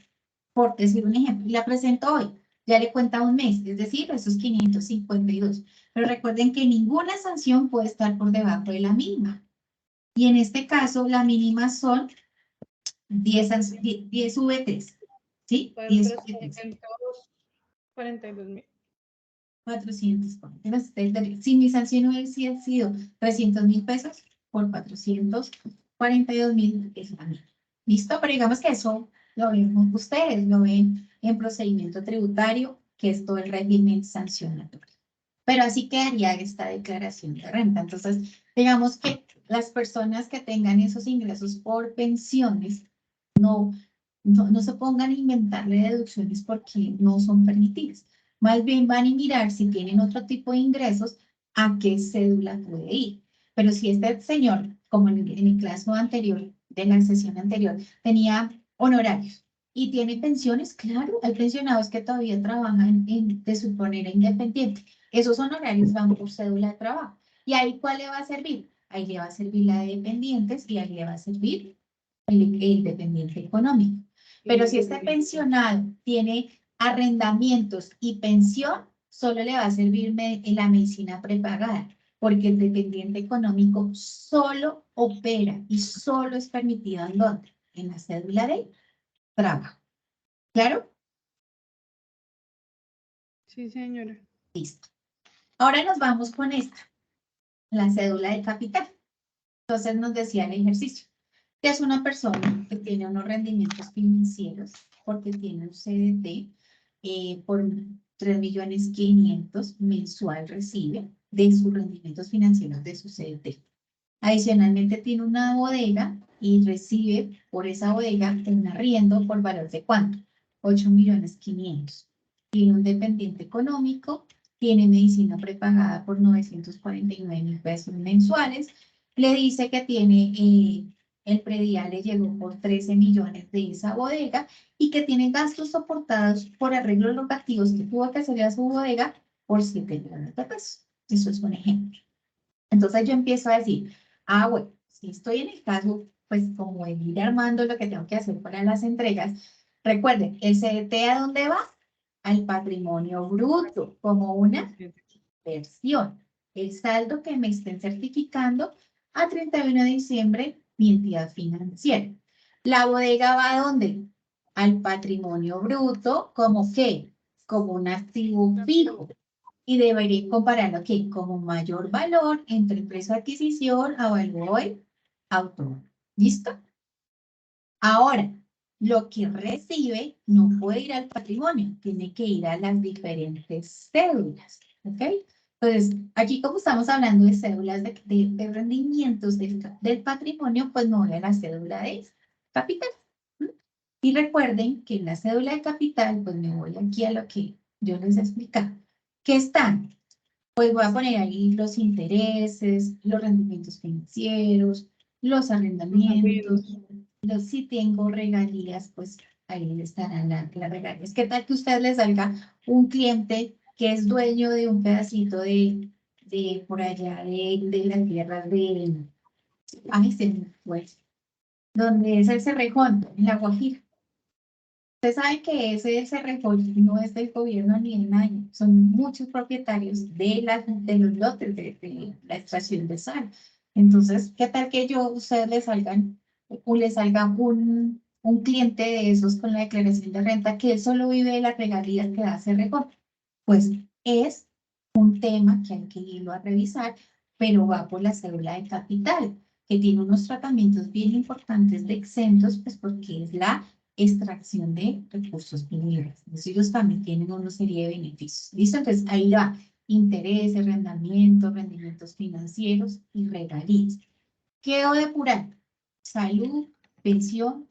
por decir un ejemplo, y la presento hoy. ya le cuenta un mes, es decir, esos 552. Pero recuerden que ninguna sanción puede estar por debajo de la mínima. Y en este caso, la mínima son 10 VT, ¿sí? 10 VT.
442.000.
440. Si mi sanción hubiese sido 300.000 pesos por 442.000 es la mínima. ¿Listo? Pero digamos que eso lo ven ustedes, lo ven en procedimiento tributario, que es todo el régimen sancionatorio. Pero así quedaría esta declaración de renta. Entonces, digamos que las personas que tengan esos ingresos por pensiones no se pongan a inventarle deducciones porque no son permitidas. Más bien van a mirar si tienen otro tipo de ingresos, a qué cédula puede ir. Pero si este señor, como en el caso anterior, de la sesión anterior, tenía honorarios y tiene pensiones, claro, hay pensionados que todavía trabajan de su manera independiente. Esos honorarios van por cédula de trabajo. ¿Y ahí cuál le va a servir? Ahí le va a servir la de dependientes y ahí le va a servir el dependiente económico. Pero si este pensionado tiene arrendamientos y pensión, solo le va a servir la medicina prepagada, porque el dependiente económico solo opera y solo es permitido en dónde? En la cédula de trabajo. ¿Claro?
Sí, señora.
Listo. Ahora nos vamos con esta, la cédula de capital. Entonces nos decía el ejercicio, que es una persona que tiene unos rendimientos financieros porque tiene un CDT por 3.500.000 mensual recibe de sus rendimientos financieros de su CDT. Adicionalmente tiene una bodega y recibe por esa bodega un arriendo por valor de ¿cuánto? 8.500.000. Tiene un dependiente económico, tiene medicina prepagada por 949.000 pesos mensuales. Le dice que tiene, el predial le llegó por 13 millones de esa bodega y que tiene gastos soportados por arreglos locativos que tuvo que hacerle a su bodega por 7 millones de pesos. Eso es un ejemplo. Entonces yo empiezo a decir, bueno, si estoy en el caso, pues como de ir armando lo que tengo que hacer para las entregas, recuerden, ¿el CDT a dónde va? Al patrimonio bruto, como una inversión. El saldo que me estén certificando a 31 de diciembre, mi entidad financiera. ¿La bodega va a dónde? Al patrimonio bruto, ¿como qué? Como un activo fijo. Y debería compararlo aquí como mayor valor entre el precio de adquisición a valor autor. ¿Listo? Ahora, lo que recibe no puede ir al patrimonio, tiene que ir a las diferentes cédulas. ¿Ok? Entonces, aquí como estamos hablando de cédulas de rendimientos del patrimonio, pues me voy a la cédula de capital. Y recuerden que en la cédula de capital, pues me voy aquí a lo que yo les he explicado. ¿Qué están? Pues voy a poner ahí los intereses, los rendimientos financieros, los arrendamientos, si tengo regalías, pues ahí estarán las regalías. ¿Qué tal que a usted le salga un cliente que es dueño de un pedacito de por allá de las tierras de, pues, donde es el Cerrejón, en La Guajira? Usted sabe que ese Cerrejón no es del gobierno ni de nadie, son muchos propietarios de los lotes de la extracción de sal. Entonces, ¿qué tal que ustedes le salga un cliente de esos con la declaración de renta que él solo vive de las regalías que da Cerrejón? Pues es un tema que hay que irlo a revisar, pero va por la cédula de capital, que tiene unos tratamientos bien importantes de exentos, pues porque es la extracción de recursos mineros. Entonces ellos también tienen una serie de beneficios. ¿Listo? Entonces ahí va intereses, rendimientos financieros y regalías. ¿Qué debo depurar? Salud, pensión,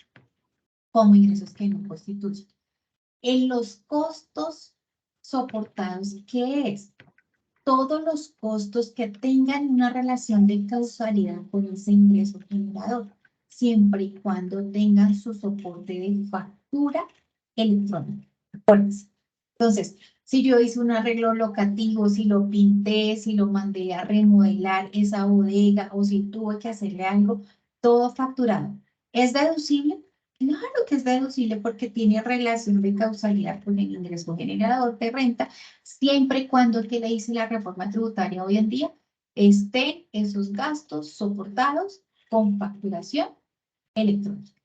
como ingresos que no constituyen. En los costos soportados, ¿qué es? Todos los costos que tengan una relación de causalidad con ese ingreso generador, siempre y cuando tengan su soporte de factura electrónica. Entonces, si yo hice un arreglo locativo, si lo pinté, si lo mandé a remodelar esa bodega o si tuve que hacerle algo, todo facturado. ¿Es deducible? Claro que es deducible porque tiene relación de causalidad con el ingreso generador de renta, siempre y cuando, que le dice la reforma tributaria hoy en día, estén esos gastos soportados con facturación electrónica.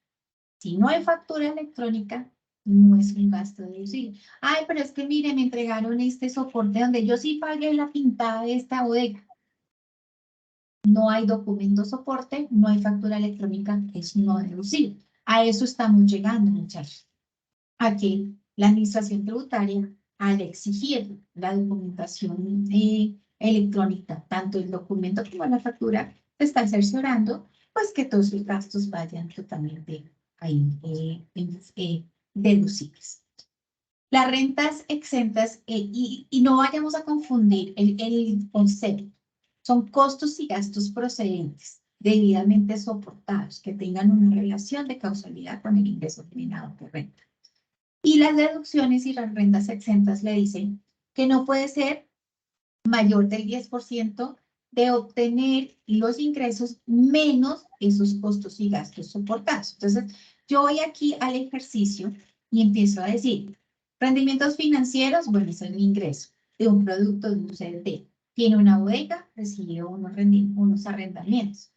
Si no hay factura electrónica, no es un gasto deducible. Ay, pero es que mire, me entregaron este soporte donde yo sí pagué la pintada de esta bodega. No hay documento soporte, no hay factura electrónica, es no deducible. A eso estamos llegando, muchachos. A que la administración tributaria, al exigir la documentación electrónica, tanto el documento como la factura, está cerciorando, pues que todos los gastos vayan totalmente ahí deducibles. Las rentas exentas, y no vayamos a confundir el concepto, son costos y gastos procedentes, debidamente soportados, que tengan una relación de causalidad con el ingreso generado por renta. Y las deducciones y las rentas exentas le dicen que no puede ser mayor del 10% de obtener los ingresos menos esos costos y gastos soportados. Entonces, yo voy aquí al ejercicio y empiezo a decir, rendimientos financieros, bueno, es el ingreso de un producto de un CDT. Tiene una bodega, recibe unos arrendamientos.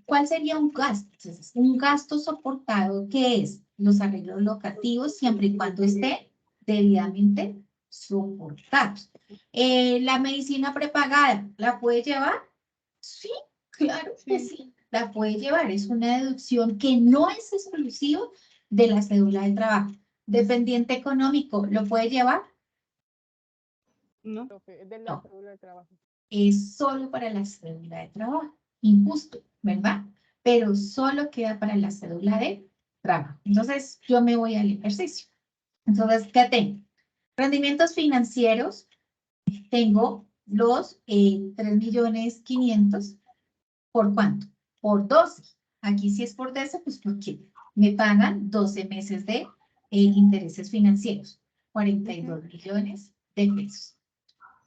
¿Cuál sería un gasto? Entonces, un gasto soportado que es los arreglos locativos siempre y cuando esté debidamente soportados. ¿La medicina prepagada la puede llevar? Sí, claro que sí, la puede llevar. Es una deducción que no es exclusiva de la cédula de trabajo. Dependiente económico, ¿lo puede llevar?
No.
Profe, es de
No.
la cédula de trabajo.
Es solo para la cédula de trabajo. Injusto, ¿verdad? Pero solo queda para la cédula de trabajo. Entonces, yo me voy al ejercicio. Entonces, ¿qué tengo? Rendimientos financieros. Tengo los 3.500.000. ¿Por cuánto? Por 12. Aquí si es por 12, pues porque me pagan 12 meses de intereses financieros. 42 millones de pesos.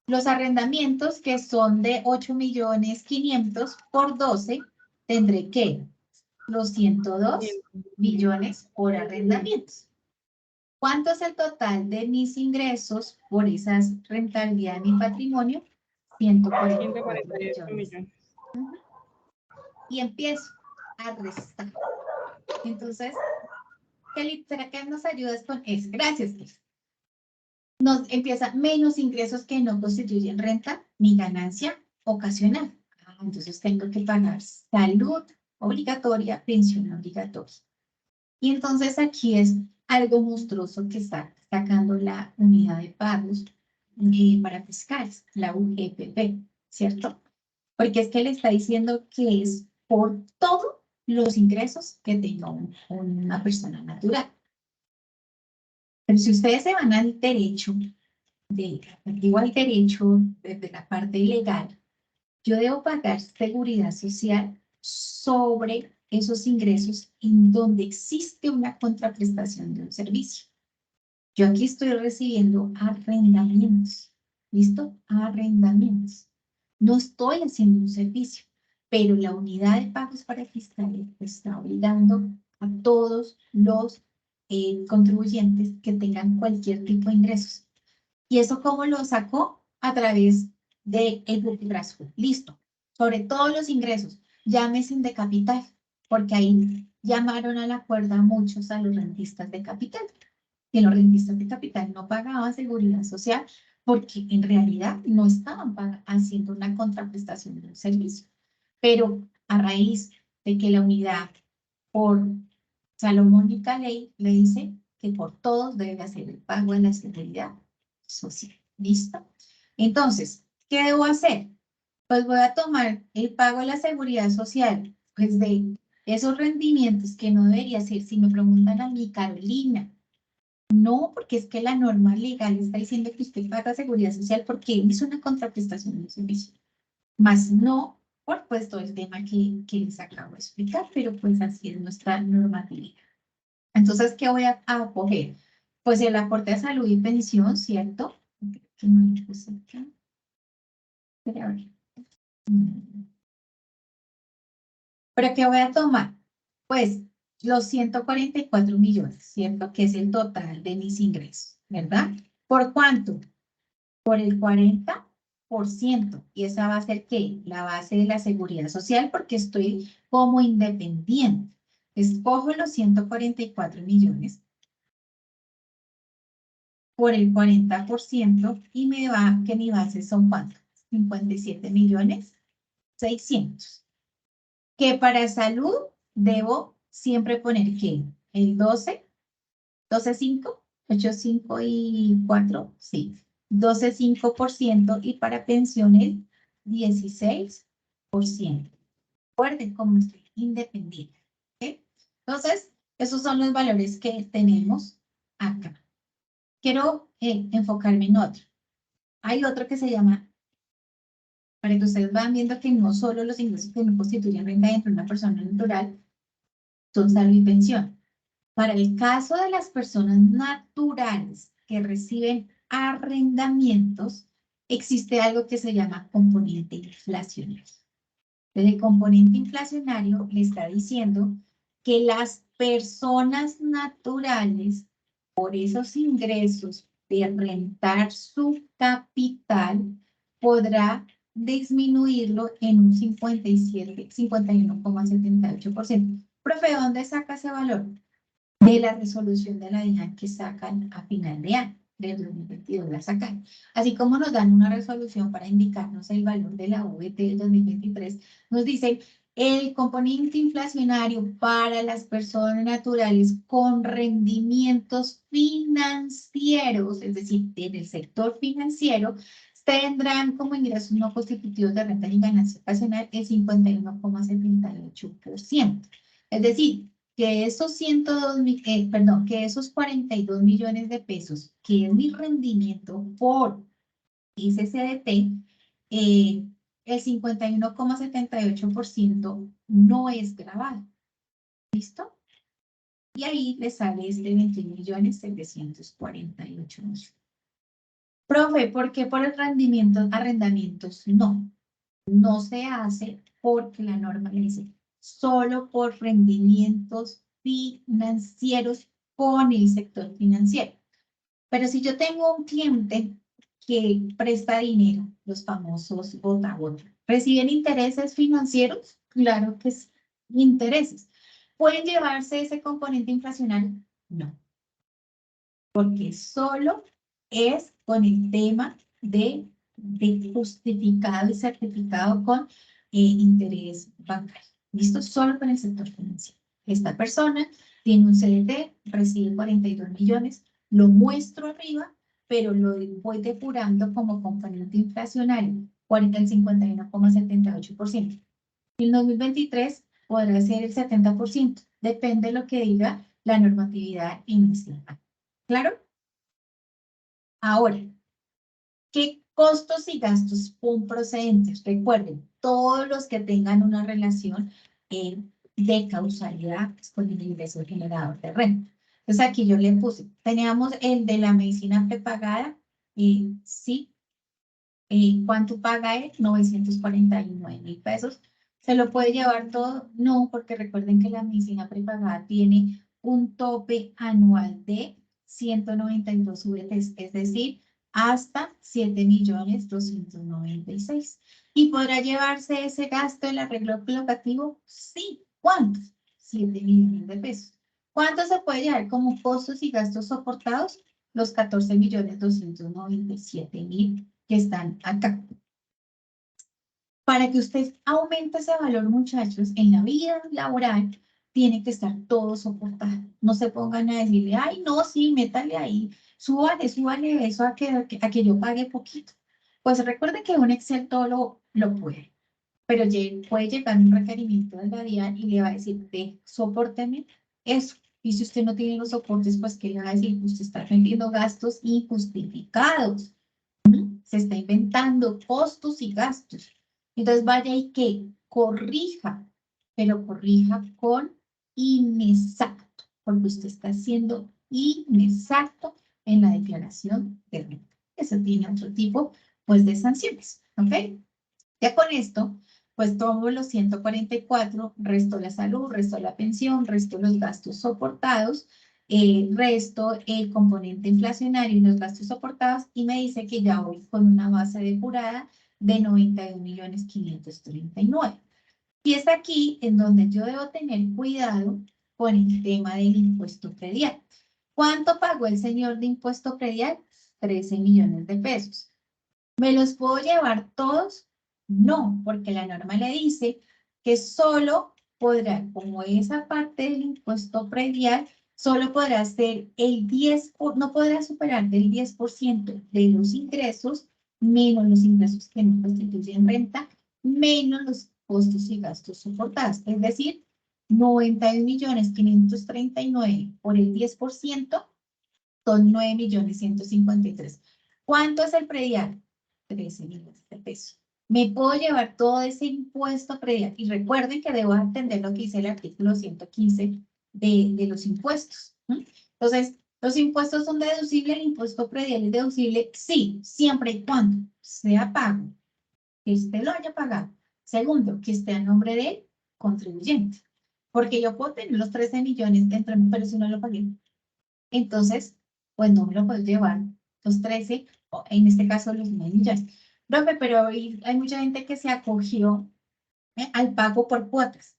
Los arrendamientos, que son de 8.500.000 por 12, tendré que los 102 millones por arrendamientos. ¿Cuánto es el total de mis ingresos por esas rentabilidad de mi patrimonio? 144 millones. Y empiezo a restar. Entonces, ¿qué nos ayudas con eso? Gracias, Cris. Nos empieza menos ingresos que no constituyen renta ni ganancia ocasional. Entonces tengo que pagar salud obligatoria, pensión obligatoria. Y entonces aquí es algo monstruoso que está sacando la unidad de pagos para fiscales, la UGPP, ¿cierto? Porque es que le está diciendo que es por todos los ingresos que tenga una persona natural. Pero si ustedes se van al derecho, al derecho desde la parte legal, yo debo pagar seguridad social sobre esos ingresos en donde existe una contraprestación de un servicio. Yo aquí estoy recibiendo arrendamientos, ¿listo? Arrendamientos. No estoy haciendo un servicio, pero la unidad de pagos para fiscales está obligando a todos los contribuyentes que tengan cualquier tipo de ingresos. ¿Y eso cómo lo sacó? A través del brazo. Listo. Sobre todos los ingresos, llámese de capital, porque ahí llamaron a la cuerda muchos a los rentistas de capital. Y los rentistas de capital no pagaban seguridad social porque en realidad no estaban haciendo una contraprestación de un servicio. Pero a raíz de que la unidad por salomónica ley le dice que por todos debe hacer el pago de la seguridad social. ¿Listo? Entonces, ¿qué debo hacer? Pues voy a tomar el pago de la seguridad social, pues de esos rendimientos que no debería ser, si me preguntan a mí, Carolina. No, porque es que la norma legal está diciendo que usted paga seguridad social porque hizo una contraprestación de un servicio. Más no por pues todo el tema que les acabo de explicar, pero pues así es nuestra normatividad. Entonces, ¿qué voy a coger? Pues el aporte de salud y pensión, ¿cierto? Que no lo puse acá. ¿Pero qué voy a tomar? Pues los 144 millones, ¿cierto? Que es el total de mis ingresos, ¿verdad? ¿Por cuánto? Por el 40%. ¿Y esa va a ser qué? La base de la seguridad social porque estoy como independiente. Escojo los 144 millones por el 40% y me va, que mi base son ¿cuánto? 57.600.000. Que para salud debo siempre poner ¿qué? El 12, 12.5, 8.5 y 4, sí. 12.5% y para pensiones 16%. Recuerden cómo estoy independiente. ¿Okay? Entonces, esos son los valores que tenemos acá. Quiero enfocarme en otro. Hay otro que se llama, para que ustedes van viendo que no solo los ingresos que no constituyen renta dentro de una persona natural son salud y pensión. Para el caso de las personas naturales que reciben arrendamientos, existe algo que se llama componente inflacionario. El componente inflacionario le está diciendo que las personas naturales, por esos ingresos de rentar su capital, podrá disminuirlo en un 51,78%. Profe, ¿dónde saca ese valor? De la resolución de la DIAN que sacan a final de año, del 2022 la sacan. Así como nos dan una resolución para indicarnos el valor de la VT del 2023, nos dicen el componente inflacionario para las personas naturales con rendimientos financieros, es decir, en el sector financiero, tendrán como ingresos no constitutivos de renta y ganancia ocasional el 51,78%. Es decir, que esos 102 que esos 42 millones de pesos, que es mi rendimiento por ICCDT, el 51,78% no es grabado. ¿Listo? Y ahí le sale este 21.748.000. Profe, ¿por qué por el rendimiento, arrendamientos? No, no se hace porque la norma le dice solo por rendimientos financieros con el sector financiero. Pero si yo tengo un cliente que presta dinero, los famosos gota a gota, ¿reciben intereses financieros? Claro que sí, intereses. ¿Pueden llevarse ese componente inflacionario? No, porque solo es con el tema de justificado y certificado con interés bancario. ¿Listo? Solo con el sector financiero. Esta persona tiene un CDT, recibe 42 millones, lo muestro arriba, pero lo voy depurando como componente inflacionario, el 51,78%. En el 2023 podrá ser el 70%, depende de lo que diga la normatividad inicial. ¿Claro? Ahora, ¿qué costos y gastos son procedentes? Recuerden, todos los que tengan una relación de causalidad con el ingreso generador de renta. Entonces aquí yo le puse, teníamos el de la medicina prepagada, sí, ¿cuánto paga él? 949.000 pesos. ¿Se lo puede llevar todo? No, porque recuerden que la medicina prepagada tiene un tope anual de 192 VTs, es decir, hasta 7.296.000. ¿Y podrá llevarse ese gasto del arreglo locativo? Sí. ¿Cuántos? 7 millones de pesos. ¿Cuánto se puede llevar como costos y gastos soportados? Los 14.297.000 que están acá. Para que usted aumente ese valor, muchachos, en la vida laboral, tiene que estar todo soportado. No se pongan a decirle, ay, no, sí, métale ahí, súbale eso a que yo pague poquito. Pues recuerde que un Excel todo lo puede, pero puede llegar un requerimiento de la DIAN y le va a decir, sopórteme eso. Y si usted no tiene los soportes, pues, ¿qué le va a decir? Usted está metiendo gastos injustificados. Se está inventando costos y gastos. Entonces vaya y que corrija, pero corrija con inexacto, porque usted está siendo inexacto en la declaración de renta. Eso tiene otro tipo, pues, de sanciones, ¿ok? Ya con esto, pues tomo los 144, resto la salud, resto la pensión, resto los gastos soportados, resto el componente inflacionario y los gastos soportados y me dice que ya voy con una base depurada de 92.539.000. Y es aquí en donde yo debo tener cuidado con el tema del impuesto predial. ¿Cuánto pagó el señor de impuesto predial? 13 millones de pesos. ¿Me los puedo llevar todos? No, porque la norma le dice que solo podrá, como esa parte del impuesto predial, solo podrá ser el 10, no podrá superar del 10% de los ingresos, menos los ingresos que no constituyen renta, menos los costos y gastos soportados. Es decir, 91.539.000 por el 10% son 9.153.000. ¿Cuánto es el predial? 13 millones de pesos. Me puedo llevar todo ese impuesto predial. Y recuerden que debo atender lo que dice el artículo 115 de los impuestos. Entonces, ¿los impuestos son deducibles? ¿El impuesto predial es deducible? Sí, siempre y cuando sea pago, que usted lo haya pagado. Segundo, que esté a nombre del contribuyente. Porque yo puedo tener los 13 millones dentro de mí, pero si no lo pagué. Entonces, pues no me lo puedo llevar los 13, o en este caso los 9 millones. Profe, pero hay mucha gente que se acogió al pago por cuotas,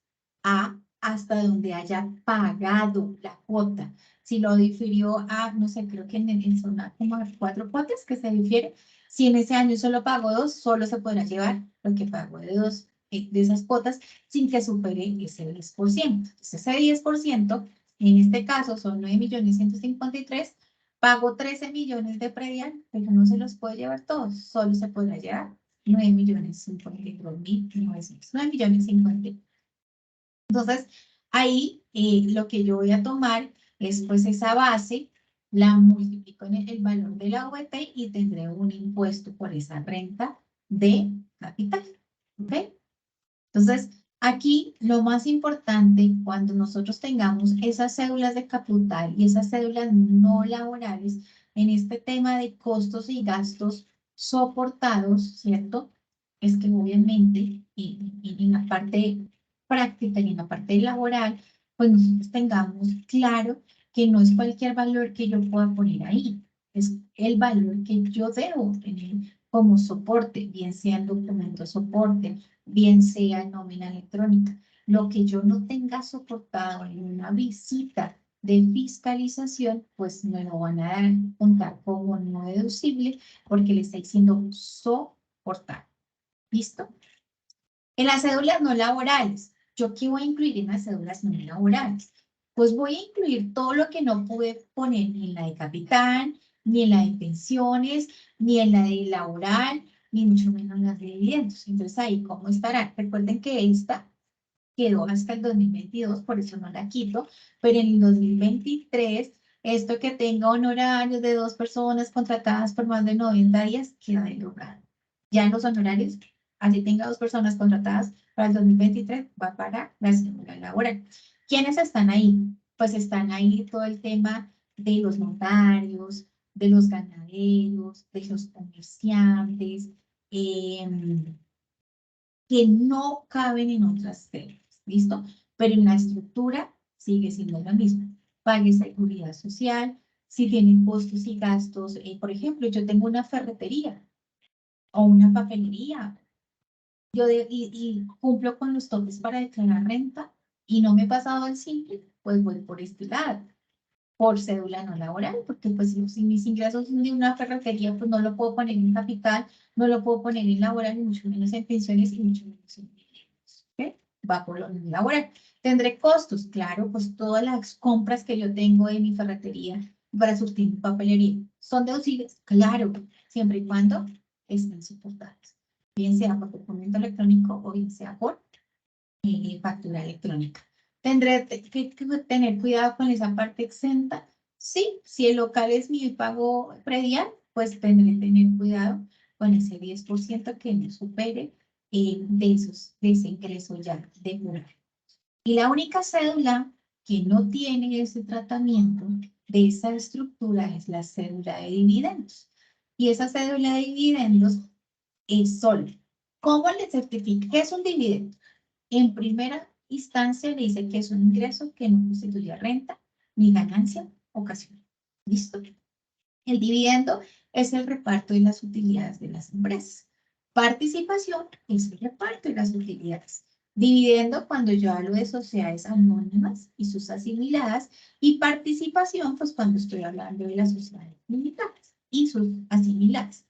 hasta donde haya pagado la cuota. Si lo difirió a, no sé, creo que son como 4 cuotas que se difiere. Si en ese año solo pagó 2, solo se podrá llevar lo que pagó de 2 de esas cuotas sin que supere ese 10%. Entonces, ese 10%, en este caso son 9.153.000, pago 13 millones de predial, pero no se los puede llevar todos, solo se podrá llevar 9.052.900, 9.050.000. Entonces, ahí lo que yo voy a tomar es pues esa base, la multiplico en el valor de la OET y tendré un impuesto por esa renta de capital. ¿Ok? Entonces, aquí lo más importante cuando nosotros tengamos esas cédulas de capital y esas cédulas no laborales en este tema de costos y gastos soportados, ¿cierto? Es que obviamente y en la parte práctica y en la parte laboral, pues nosotros tengamos claro que no es cualquier valor que yo pueda poner ahí, es el valor que yo debo tener como soporte, bien sea el documento soporte, bien sea nómina electrónica. Lo que yo no tenga soportado en una visita de fiscalización, pues me lo van a contar como no deducible porque le está diciendo soportar. ¿Listo? En las cédulas no laborales, ¿yo qué voy a incluir en las cédulas no laborales? Pues voy a incluir todo lo que no pude poner ni en la de capital, ni en la de pensiones, ni en la de laboral, ni mucho menos en las de dividendos. Entonces ahí, ¿cómo estará? Recuerden que esta quedó hasta el 2022, por eso no la quito, pero en el 2023, esto que tenga honorarios de 2 personas contratadas por más de 90 días, queda derogado. Ya en los honorarios, así tenga 2 personas contratadas para el 2023, va para la cédula laboral. ¿Quiénes están ahí? Pues están ahí todo el tema de los notarios, de los ganaderos, de los comerciantes, que no caben en otras células, ¿listo? Pero en la estructura sigue siendo lo mismo. Pague seguridad social, si tienen costos y gastos, por ejemplo, yo tengo una ferretería o una papelería, y cumplo con los topes para declarar renta y no me he pasado al simple, pues voy por este lado, por cédula no laboral, porque pues si mis ingresos son de una ferretería, pues no lo puedo poner en capital, no lo puedo poner en laboral, ni mucho menos en pensiones y mucho menos en dividendos. ¿Okay? Va por lo laboral. ¿Tendré costos? Claro, pues todas las compras que yo tengo de mi ferretería para surtir mi papelería, ¿son deducibles? Claro, siempre y cuando estén soportadas, bien sea por documento electrónico o bien sea por factura electrónica. ¿Tendré que tener cuidado con esa parte exenta? Sí, si el local es mi pago predial, pues tendré que tener cuidado con ese 10% que no supere de ese ingreso ya de plural. Y la única cédula que no tiene ese tratamiento de esa estructura es la cédula de dividendos. Y esa cédula de dividendos es solo ¿Cómo le certifica? ¿Qué es un dividendo? En primera instancia le dice que es un ingreso que no constituye renta ni ganancia ocasional. ¿Listo? El dividendo es el reparto de las utilidades de las empresas. Participación es el reparto de las utilidades. Dividendo cuando yo hablo de sociedades anónimas y sus asimiladas. Y participación, pues cuando estoy hablando de las sociedades limitadas y sus asimiladas.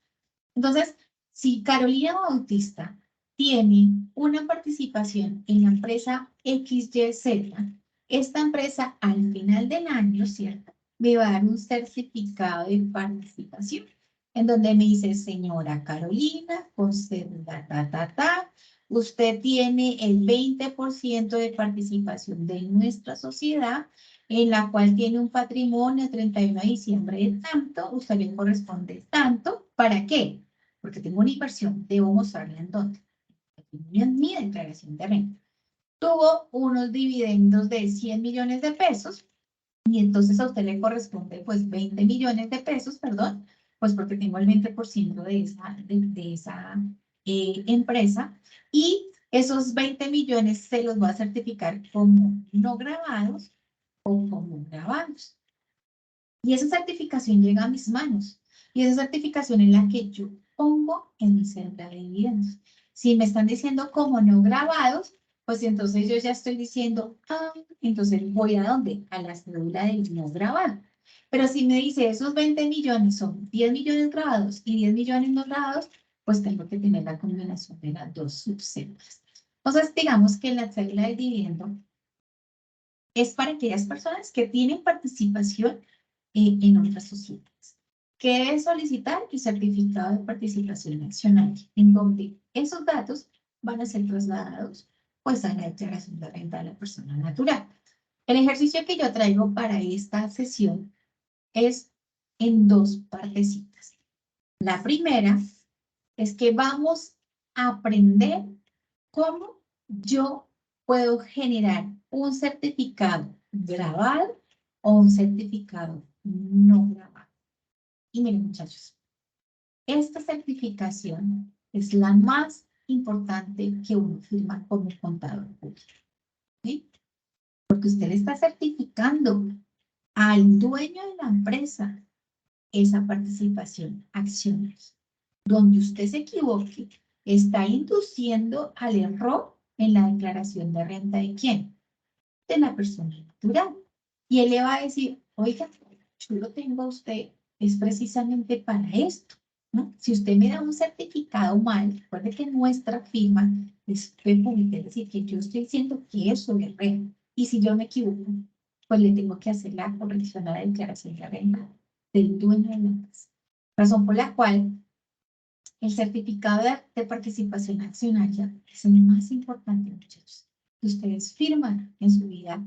Entonces, si Carolina Bautista tiene una participación en la empresa XYZ, esta empresa al final del año, ¿cierto?, me va a dar un certificado de participación, en donde me dice, señora Carolina, con cédula, usted tiene el 20% de participación de nuestra sociedad, en la cual tiene un patrimonio el 31 de diciembre de tanto, usted le corresponde tanto, ¿para qué? Porque tengo una inversión, debo mostrarla en dónde. En mi declaración de renta. Tuvo unos dividendos de 100 millones de pesos, y entonces a usted le corresponde, pues, 20 millones de pesos, perdón, pues porque tengo el 20% de esa empresa, y esos 20 millones se los va a certificar como no grabados o como grabados. Y esa certificación llega a mis manos. Y esa certificación es la que yo pongo en mi cédula de dividendos. Si me están diciendo como no grabados, pues entonces yo ya estoy diciendo, entonces voy a dónde? A la cédula del no grabado. Pero si me dice esos 20 millones son 10 millones grabados y 10 millones no grabados, pues tengo que tener la combinación de las dos subcédulas. Entonces, digamos que la cédula del dividendo es para aquellas personas que tienen participación en otras sociedades. ¿Qué debe solicitar? El certificado de participación accionaria, en donde esos datos van a ser trasladados, pues, a la declaración de renta de la persona natural. El ejercicio que yo traigo para esta sesión es en dos partecitas. La primera es que vamos a aprender cómo yo puedo generar un certificado grabado o un certificado no grabado. Y miren, muchachos, esta certificación es la más importante que uno firma como contador público. ¿Sí? Porque usted le está certificando al dueño de la empresa esa participación accionaria. Donde usted se equivoque, está induciendo al error en la declaración de renta de quién? De la persona natural. Y él le va a decir, oiga, yo lo tengo a usted, es precisamente para esto, ¿no? Si usted me da un certificado mal, recuerde que nuestra firma es pública, es decir, que yo estoy diciendo que eso es real. Y si yo me equivoco, pues le tengo que hacer la corrección a la declaración de renta del dueño de la empresa. Razón por la cual el certificado de participación accionaria es el más importante, muchachos, que ustedes firman en su vida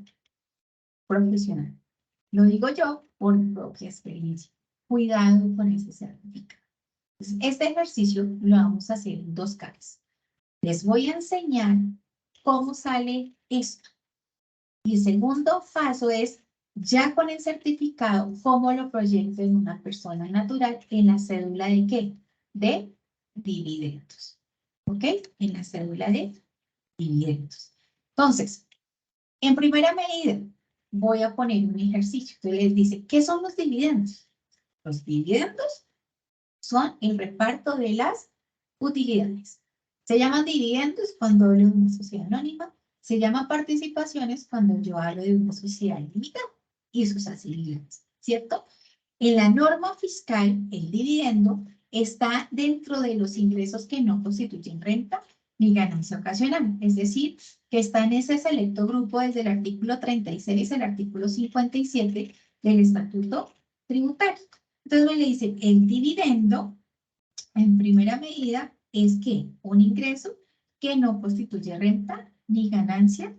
profesional. Lo digo yo por mi propia experiencia. Cuidado con ese certificado. Entonces, este ejercicio lo vamos a hacer en dos caras. Les voy a enseñar cómo sale esto. Y el segundo paso es, ya con el certificado, cómo lo proyecto en una persona natural en la cédula de ¿qué? De dividendos. ¿Ok? En la cédula de dividendos. Entonces, en primera medida, voy a poner un ejercicio que les dice, ¿qué son los dividendos? Los dividendos son el reparto de las utilidades. Se llaman dividendos cuando hablo de una sociedad anónima, se llama participaciones cuando yo hablo de una sociedad limitada y sus asimiladas, ¿cierto? En la norma fiscal, el dividendo está dentro de los ingresos que no constituyen renta ni ganancia ocasional, es decir, que está en ese selecto grupo desde el artículo 36 al artículo 57 del Estatuto Tributario. Entonces me le dice, el dividendo, en primera medida, es que un ingreso que no constituye renta ni ganancia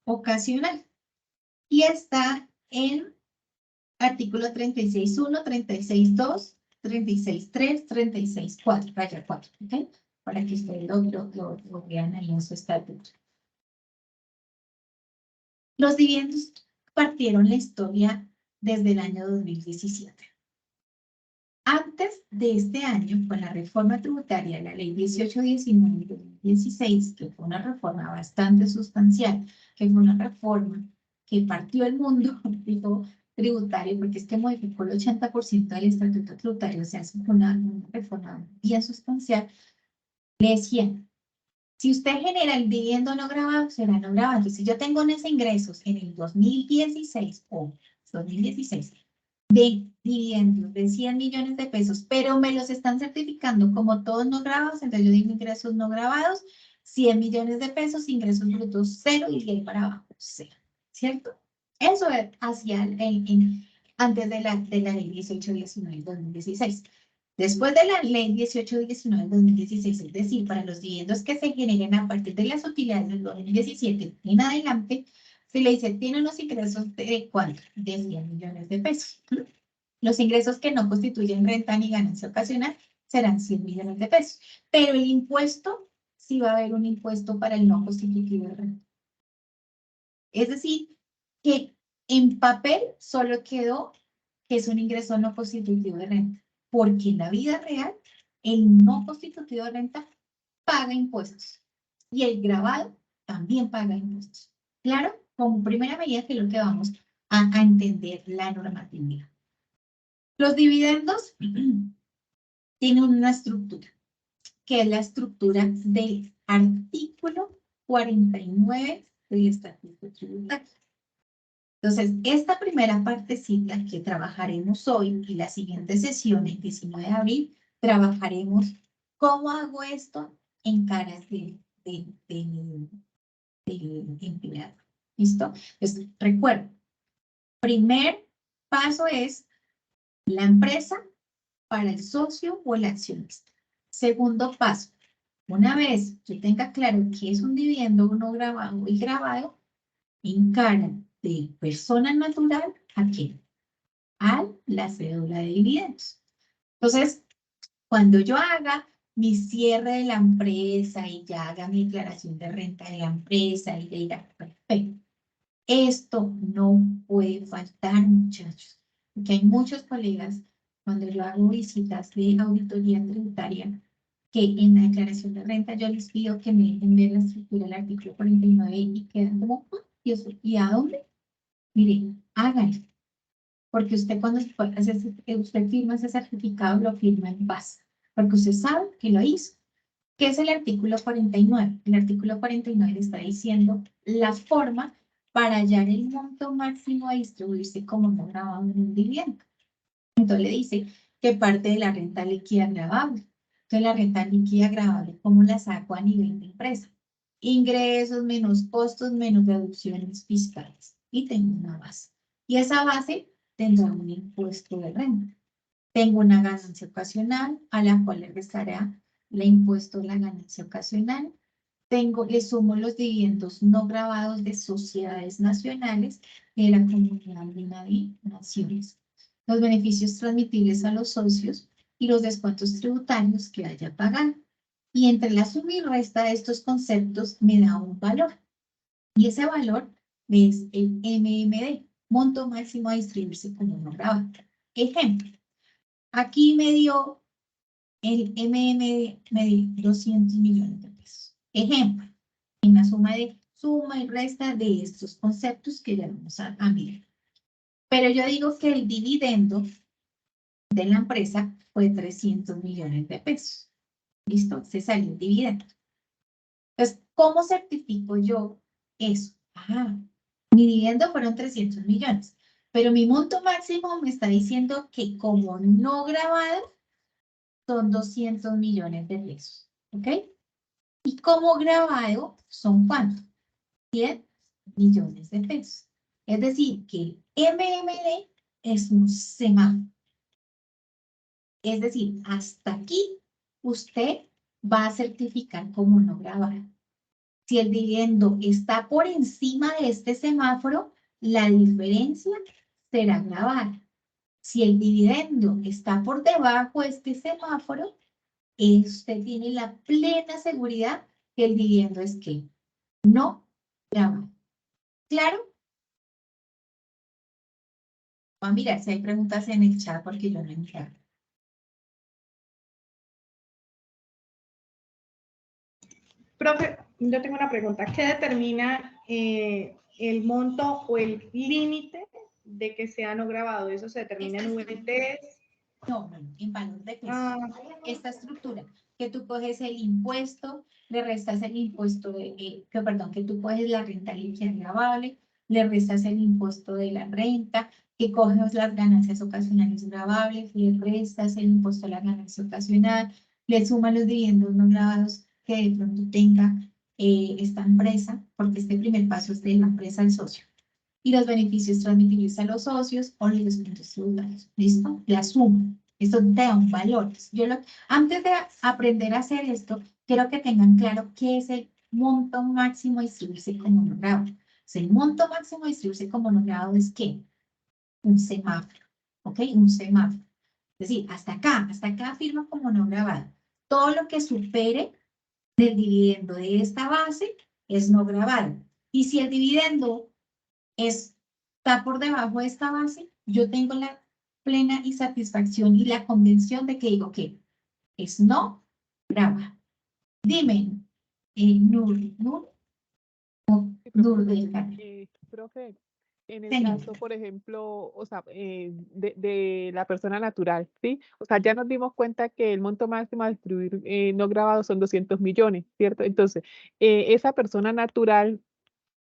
ocasional. Y está en artículo 36.1, 36.2, 36.3, 36.4, raya 4, ¿ok? Para que ustedes lo vean ahí en su estatuto. Los dividendos partieron la historia desde el año 2017. Antes de este año, con la reforma tributaria, la ley 1819 de 2016, que fue una reforma bastante sustancial, que fue una reforma que partió el mundo, digo, tributario, porque es que modificó el 80% del estatuto tributario, o sea, es una reforma bien sustancial, le decían, si usted genera el dividendo no grabado, será no grabado. Entonces, si yo tengo unos ingresos en el 2016 o 2016 de dividendos de 100 millones de pesos, pero me los están certificando como todos no grabados, entonces yo digo ingresos no grabados, 100 millones de pesos, ingresos brutos cero y de ahí para abajo cero, ¿cierto? Eso hacia antes de la ley 1819 del 2016. Después de la ley 1819 del 2016, es decir, para los dividendos que se generen a partir de las utilidades del 2017 en adelante, se le dice, tiene unos ingresos de ¿cuánto? De 100 millones de pesos. Los ingresos que no constituyen renta ni ganancia ocasional serán 100 millones de pesos. Pero el impuesto, sí va a haber un impuesto para el no constitutivo de renta. Es decir, que en papel solo quedó que es un ingreso no constitutivo de renta, porque en la vida real el no constitutivo de renta paga impuestos y el grabado también paga impuestos. Claro, como primera medida que es lo que vamos a entender la normatividad. Los dividendos tienen una estructura, que es la estructura del artículo 49 del Estatuto Tributario. Entonces, esta primera partecita que trabajaremos hoy y la siguiente sesión, el 19 de abril, trabajaremos cómo hago esto en caras del empleado. ¿Listo? Entonces, recuerdo, primer paso es la empresa para el socio o el accionista. Segundo paso, una vez yo tenga claro qué es un dividendo no grabado y grabado, en cara de persona natural, ¿a quién? A la cédula de dividendos. Entonces, cuando yo haga mi cierre de la empresa y ya haga mi declaración de renta de la empresa y diga, perfecto, esto no puede faltar, muchachos, porque hay muchos colegas, cuando yo hago visitas de auditoría tributaria, que en la declaración de renta yo les pido que me dejen ver la estructura del artículo 49 y quedan como, ¿y a dónde? Mire, háganlo. Porque usted cuando usted firma ese certificado, lo firma en paz. Porque usted sabe que lo hizo. ¿Qué es el artículo 49? El artículo 49 está diciendo la forma para hallar el monto máximo a distribuirse como no grabado en un dividendo. Entonces le dice que parte de la renta líquida grabable. Entonces la renta líquida grabable, ¿cómo la saco a nivel de empresa? Ingresos menos costos menos deducciones fiscales. Y tengo una base. Y esa base tendrá un impuesto de renta. Tengo una ganancia ocasional a la cual le restará el impuesto de la ganancia ocasional. Le sumo los dividendos no grabados de sociedades nacionales de la Comunidad Andina de Naciones, los beneficios transmitibles a los socios y los descuentos tributarios que haya pagado. Y entre la suma y resta de estos conceptos me da un valor. Y ese valor es el MMD, monto máximo a distribuirse como no grabado. Ejemplo, aquí me dio el MMD, me dio 200 millones de pesos. Ejemplo, en la suma y resta de estos conceptos que ya vamos a mirar. Pero yo digo que el dividendo de la empresa fue 300 millones de pesos. ¿Listo? Se salió el dividendo. Entonces, ¿cómo certifico yo eso? Mi dividendo fueron 300 millones, pero mi monto máximo me está diciendo que como no grabado son 200 millones de pesos. ¿Ok? Y como grabado son ¿cuánto? 100 millones de pesos. Es decir, que el MMD es un semáforo. Es decir, hasta aquí usted va a certificar como no grabado. Si el dividendo está por encima de este semáforo, la diferencia será grabada. Si el dividendo está por debajo de este semáforo, usted tiene la plena seguridad que el dividendo es que no grabado. ¿Claro? Voy a mirar si hay preguntas en el chat porque yo no entiendo.
Profe, yo tengo una pregunta. ¿Qué determina el monto o el límite de que sea no grabado? ¿Eso se determina en UETs?
No, en valor de peso.
Ah,
Esta estructura, que tú coges el impuesto, le restas el impuesto que tú coges la renta líquida gravable, le restas el impuesto de la renta, que coges las ganancias ocasionales gravables, le restas el impuesto a la ganancia ocasional, le sumas los dividendos no gravados que de pronto tenga esta empresa, porque este primer paso es de la empresa al socio. Y los beneficios transmitibles a los socios o los descuentos tributarios. ¿Listo? La suma. Esto te da un valor. Antes de aprender a hacer esto, quiero que tengan claro qué es el monto máximo a distribuirse como no grado. O sea, el monto máximo a distribuirse como no grado es ¿qué? Un semáforo. ¿Ok? Un semáforo. Es decir, hasta acá firma como no grabado. Todo lo que supere del dividendo de esta base es no grabado. Y si el dividendo está por debajo de esta base, yo tengo la plena y satisfacción y la convención de que digo que es no grabado. Dime, Nur del Carmen.
Profe, en el
Señor.
caso, por ejemplo, o sea, de la persona natural, ¿sí? O sea, ya nos dimos cuenta que el monto máximo a distribuir no grabado son 200 millones, ¿cierto? Entonces, esa persona natural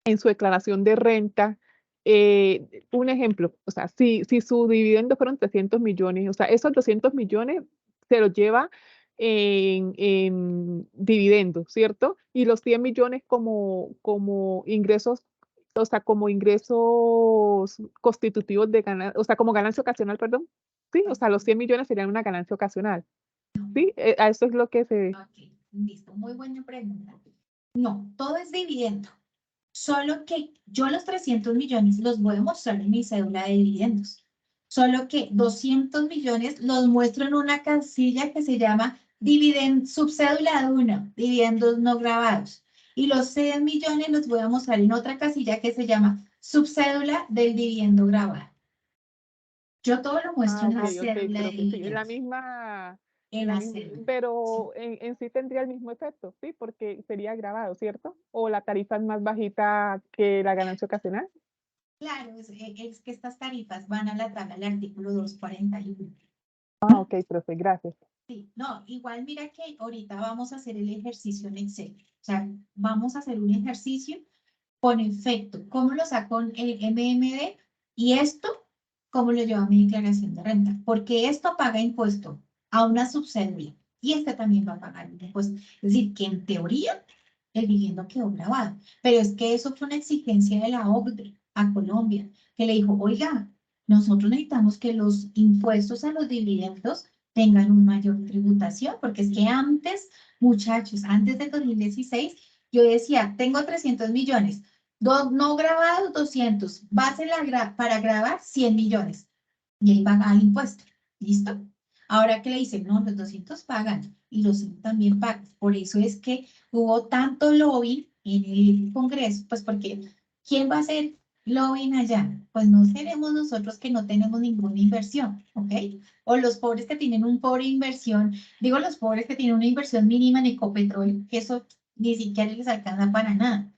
en su declaración de renta, un ejemplo, o sea, si su dividendo fueron 300 millones, o sea, esos 200 millones se los lleva en dividendos, ¿cierto? Y los 100 millones como ingresos, o sea, como ingresos constitutivos de ganancia, o sea, como ganancia ocasional, perdón. Sí, o sea, los 100 millones serían una ganancia ocasional. Sí, a eso es lo que se...
Ok, listo, muy buena pregunta. No, todo es dividendo. Solo que yo los 300 millones los voy a mostrar en mi cédula de dividendos. Solo que 200 millones los muestro en una casilla que se llama subcédula 1, dividendos no grabados. Y los 100 millones los voy a mostrar en otra casilla que se llama subcédula del dividendo grabado. Yo todo lo muestro en la cédula de
profe, sí, la
dividendos.
misma...
En la cédula.
Pero en sí tendría el mismo efecto, ¿sí? Porque sería grabado, ¿cierto? ¿O la tarifa es más bajita que la ganancia ocasional?
Claro, es que estas tarifas van a la tabla del artículo 241.
Ah, ok, profe, gracias.
Sí, no, igual mira que ahorita vamos a hacer el ejercicio en Excel. O sea, vamos a hacer un ejercicio con efecto. ¿Cómo lo saco en el MMD? Y esto, ¿cómo lo llevo a mi declaración de renta? Porque esto paga impuesto a una subcédula y este también va a pagar un impuesto. Es decir, que en teoría el dividendo quedó grabado. Pero es que eso fue una exigencia de la OCDE a Colombia, que le dijo, oiga, nosotros necesitamos que los impuestos a los dividendos tengan una mayor tributación, porque es que antes, muchachos, antes de 2016, yo decía, tengo 300 millones, no grabados 200, base para grabar 100 millones, y ahí pagaba el impuesto, ¿listo? Ahora que le dicen, no, los 200 pagan, y los 100 también pagan, por eso es que hubo tanto lobby en el Congreso, pues porque, ¿quién va a hacer lobbying allá? Pues no seremos nosotros que no tenemos ninguna inversión, ¿ok? O los pobres que tienen un pobre inversión, digo los pobres que tienen una inversión mínima en Ecopetrol, que eso ni siquiera les alcanza para nada.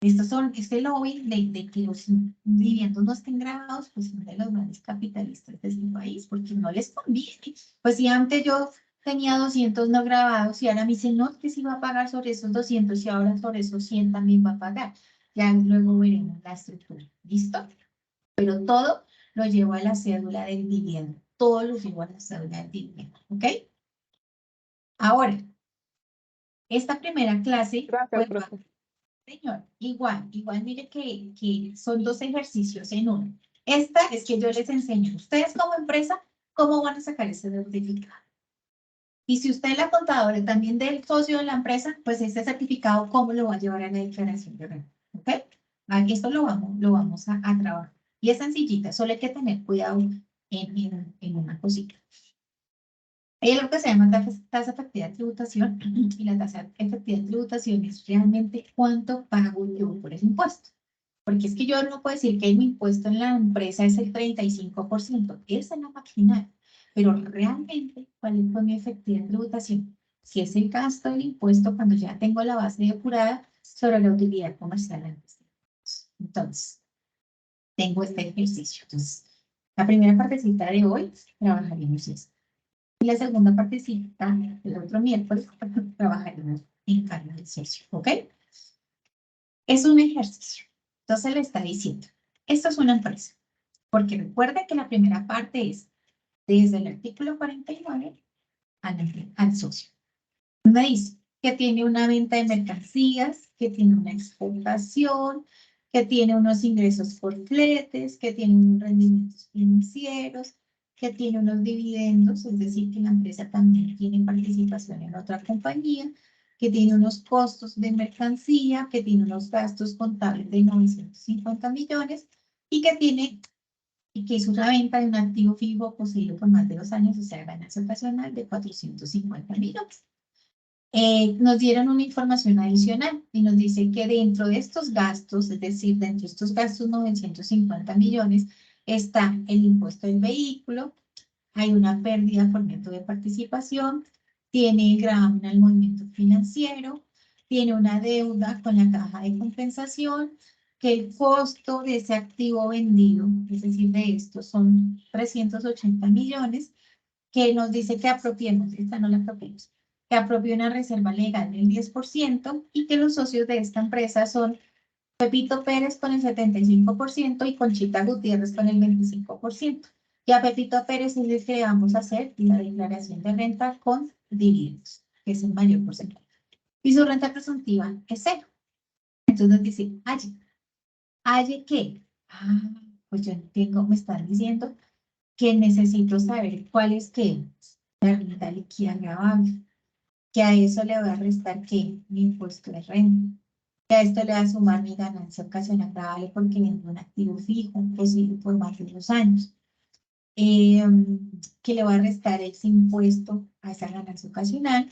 Este lobby de que los viviendos no estén grabados, pues son de los grandes capitalistas de este país, porque no les conviene. Pues si antes yo tenía 200 no grabados y ahora me dicen, no, que sí va a pagar sobre esos 200 y ahora sobre esos 100 también va a pagar. Ya luego veremos la estructura, ¿listo? Pero todo lo llevo a la cédula del dividendo. Todo lo llevo a la cédula del dividendo, ¿ok? Ahora, esta primera clase,
Gracias,
pues,
profe.
señor, igual mire que son dos ejercicios en uno. Esta es que yo les enseño, ustedes como empresa, cómo van a sacar ese certificado. Y si usted es la contadora también del socio de la empresa, pues ese certificado, ¿cómo lo va a llevar a la declaración de renta? ¿Ok? Aquí esto lo vamos a trabajar. Y es sencillita, solo hay que tener cuidado en una cosita. Hay algo que se llama tasa efectiva de tributación y la tasa efectiva de tributación es realmente cuánto pago yo por ese impuesto. Porque es que yo no puedo decir que mi impuesto en la empresa es el 35%, esa es la marginal. Pero realmente, ¿cuál es mi efectiva de tributación? si es el gasto del impuesto, cuando ya tengo la base depurada sobre la utilidad comercial antes. Entonces, tengo este ejercicio. Entonces, la primera partecita de hoy trabajaremos eso. Y la segunda partecita del otro miércoles trabajaremos en carga del socio, ¿ok? Es un ejercicio. Entonces le está diciendo, esto es una empresa. Porque recuerda que la primera parte es desde el artículo 49 al socio. Me dice que tiene una venta de mercancías, que tiene una exportación, que tiene unos ingresos por fletes, que tiene unos rendimientos financieros, que tiene unos dividendos, es decir, que la empresa también tiene participación en otra compañía, que tiene unos costos de mercancía, que tiene unos gastos contables de 950 millones y que hizo una venta de un activo fijo poseído por más de 2 años, o sea, ganancia ocasional de 450 millones. Nos dieron una información adicional y nos dice que dentro de estos gastos, es decir, dentro de estos gastos 950 millones, está el impuesto del vehículo, hay una pérdida por método de participación, tiene el gravamen al movimiento financiero, tiene una deuda con la caja de compensación, que el costo de ese activo vendido, es decir, de esto son 380 millones, que nos dice que apropiemos, esta no la apropiemos, que apropie una reserva legal del 10% y que los socios de esta empresa son Pepito Pérez con el 75% y Conchita Gutiérrez con el 25%. Y a Pepito Pérez es el que le vamos a hacer la declaración de renta con dividendos, que es el mayor porcentaje. Y su renta presuntiva es 0. Entonces nos dice, ¿Aye qué? Pues yo tengo, me están diciendo que necesito saber cuál es qué, la renta líquida agravable, que a eso le voy a restar qué, mi impuesto de renta, que a esto le voy a sumar mi ganancia ocasional agravable porque vendo un activo fijo, posible por más de 2 años, que le voy a restar ese impuesto a esa ganancia ocasional,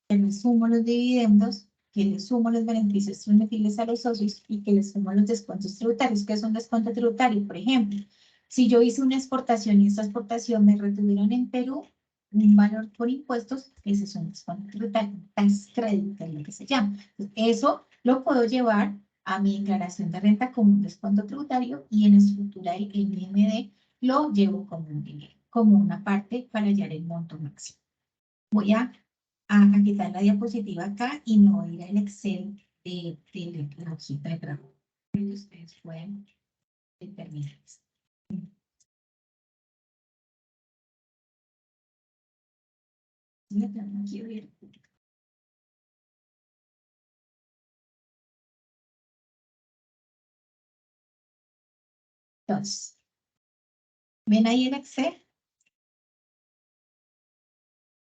que le sumo los dividendos, que le sumo los beneficios transmitibles a los socios y que le sumo los descuentos tributarios. ¿Qué es un descuento tributario? Por ejemplo, si yo hice una exportación y esta exportación me retuvieron en Perú un valor por impuestos, ese es un descuento tributario, tax credit, es lo que se llama. Eso lo puedo llevar a mi declaración de renta como un descuento tributario y en estructura el IMD lo llevo como un dinero, como una parte para hallar el monto máximo. Voy a quitar la diapositiva acá y me voy a ir al Excel de la hojita de trabajo. Ustedes pueden determinar esto. Aquí voy a entonces, ¿ven ahí el Excel?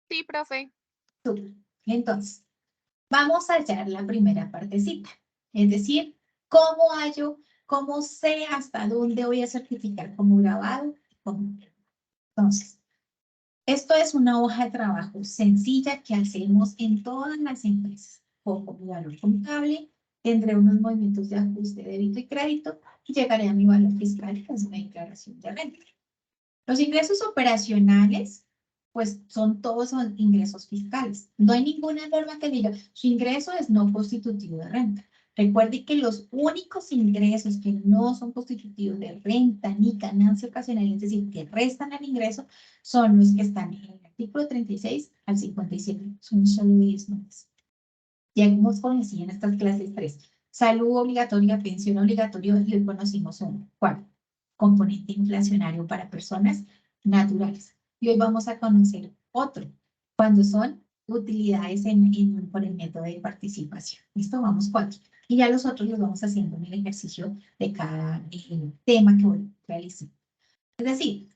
Sí, profe.
Súper. Entonces, vamos a hallar la primera partecita. Es decir, ¿cómo hallo, cómo sé hasta dónde voy a certificar como grabado? Entonces, esto es una hoja de trabajo sencilla que hacemos en todas las empresas. Cojo mi valor contable, tendré unos movimientos de ajuste de débito y crédito y llegaré a mi valor fiscal, que es una declaración de renta. Los ingresos operacionales, pues todos son ingresos fiscales. No hay ninguna norma que diga, su ingreso es no constitutivo de renta. Recuerde que los únicos ingresos que no son constitutivos de renta ni ganancia ocasional, es decir, que restan al ingreso, son los que están en el artículo 36 al 57. Son solo 10 nombres. Ya hemos conocido en estas clases 3. Salud obligatoria, pensión obligatoria, y hoy conocimos uno. ¿Cuál? Componente inflacionario para personas naturales. Y hoy vamos a conocer otro, cuando son utilidades por el método de participación. Listo, vamos 4. Y ya los otros los vamos haciendo en el ejercicio de cada tema que voy a realizar. Es decir,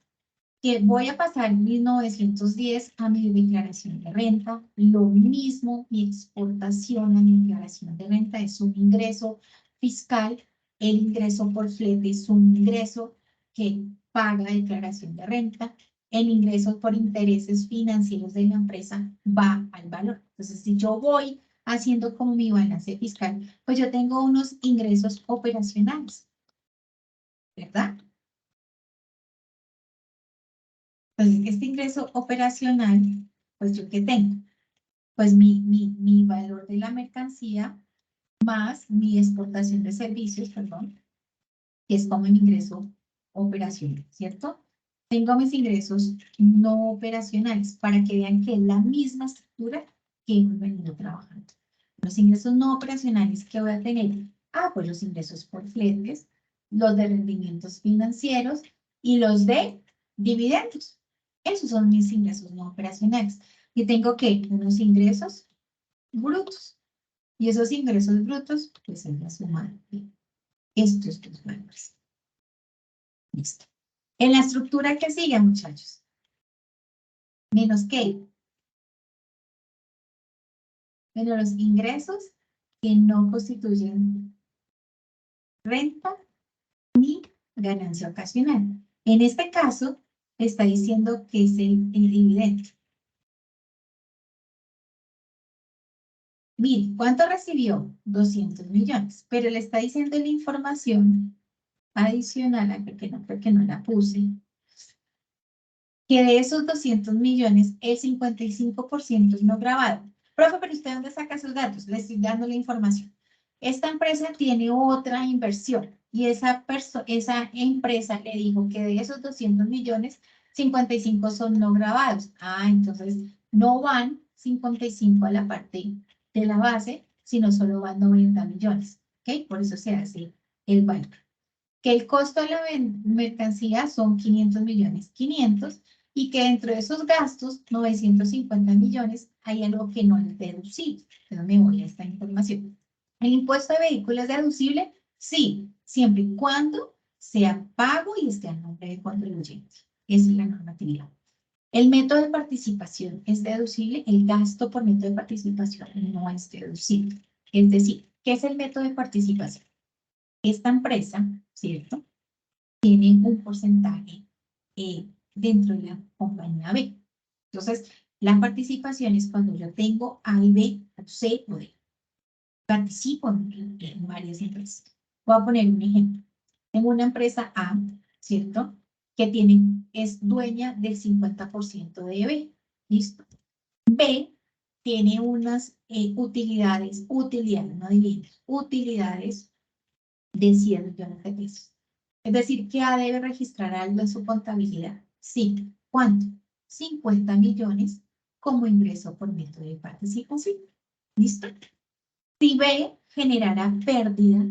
que voy a pasar 1910 a mi declaración de renta, lo mismo, mi exportación a mi declaración de renta es un ingreso fiscal, el ingreso por flete es un ingreso que paga declaración de renta, el ingreso por intereses financieros de la empresa va al valor. Entonces, si yo voy haciendo como mi balance fiscal, pues yo tengo unos ingresos operacionales, ¿verdad? Entonces, este ingreso operacional, pues yo qué tengo, pues mi valor de la mercancía más mi exportación de servicios, perdón, que es como mi ingreso operacional, ¿cierto? Tengo mis ingresos no operacionales para que vean que es la misma estructura que hemos venido trabajando. Los ingresos no operacionales que voy a tener, pues los ingresos por fletes, los de rendimientos financieros y los de dividendos. Esos son mis ingresos no operacionales. Y tengo que unos ingresos brutos. Y esos ingresos brutos, pues es la suma de estos dos valores. Listo. En la estructura que sigue, muchachos. Menos qué. Menos los ingresos que no constituyen renta ni ganancia ocasional. En este caso, está diciendo que es el dividendo. Mire, ¿cuánto recibió? 200 millones, pero le está diciendo la información adicional, acá que no, creo que no la puse, que de esos 200 millones, el 55% es no grabado. Profe, pero ¿usted dónde saca esos datos? Le estoy dando la información. Esta empresa tiene otra inversión y esa empresa le dijo que de esos 200 millones, 55 son no grabados. Entonces no van 55 a la parte de la base, sino solo van 90 millones. ¿Ok? Por eso se hace el valor. Que el costo de la mercancía son 500 millones, 500, y que dentro de esos gastos, 950 millones, hay algo que no es deducible. Entonces me voy a esta información. ¿El impuesto de vehículos es deducible? Sí, siempre y cuando sea pago y esté a nombre del contribuyente. Esa es la normatividad. El método de participación es deducible, el gasto por método de participación no es deducible. Es decir, ¿qué es el método de participación? Esta empresa, ¿cierto? Tiene un porcentaje dentro de la compañía B. Entonces, la participación es cuando yo tengo A y B, o C o D. Participo en varias empresas. Voy a poner un ejemplo. Tengo una empresa A, ¿cierto? Que es dueña del 50% de B. ¿Listo? B tiene unas utilidades, no dividendos, utilidades de 100 millones de pesos. Es decir, que A debe registrar algo en su contabilidad. Sí. ¿Cuánto? 50 millones como ingreso por método de participación. ¿Listo? Si B generará pérdida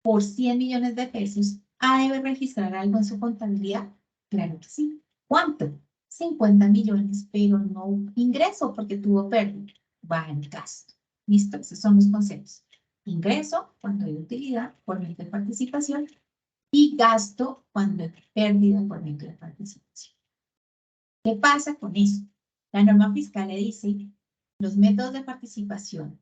por 100 millones de pesos, A debe registrar algo en su contabilidad. Claro que sí. ¿Cuánto? 50 millones, pero no ingreso porque tuvo pérdida. Va en gasto. ¿Listo? Esos son los conceptos. Ingreso cuando hay utilidad por método de participación y gasto cuando hay pérdida por método de participación. ¿Qué pasa con eso? La norma fiscal le dice, los métodos de participación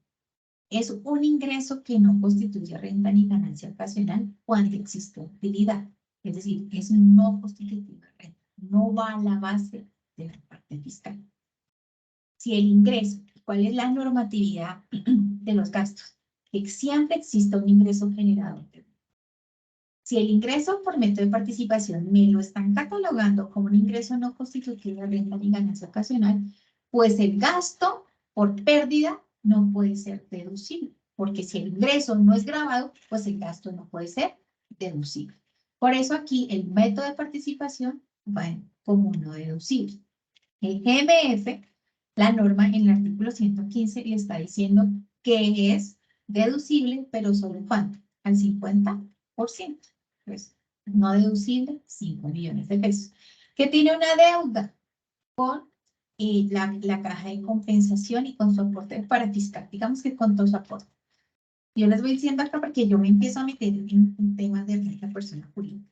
es un ingreso que no constituye renta ni ganancia ocasional cuando existe utilidad. Es decir, es no constitutivo de renta. No va a la base de la parte fiscal. Si el ingreso, ¿cuál es la normatividad de los gastos? Que siempre exista un ingreso generado. Si el ingreso por método de participación me lo están catalogando como un ingreso no constitutivo de renta ni ganancia ocasional, pues el gasto por pérdida no puede ser deducible, porque si el ingreso no es grabado, pues el gasto no puede ser deducible. Por eso aquí el método de participación va como no deducible. El GMF, la norma en el artículo 115 le está diciendo que es deducible, pero ¿sobre cuánto? Al 50%. Pues no deducible, 5 millones de pesos. Que tiene una deuda con la caja de compensación y con su aporte para fiscal. Digamos que con todo su aporte. Yo les voy diciendo acá porque yo me empiezo a meter en temas de renta persona jurídica.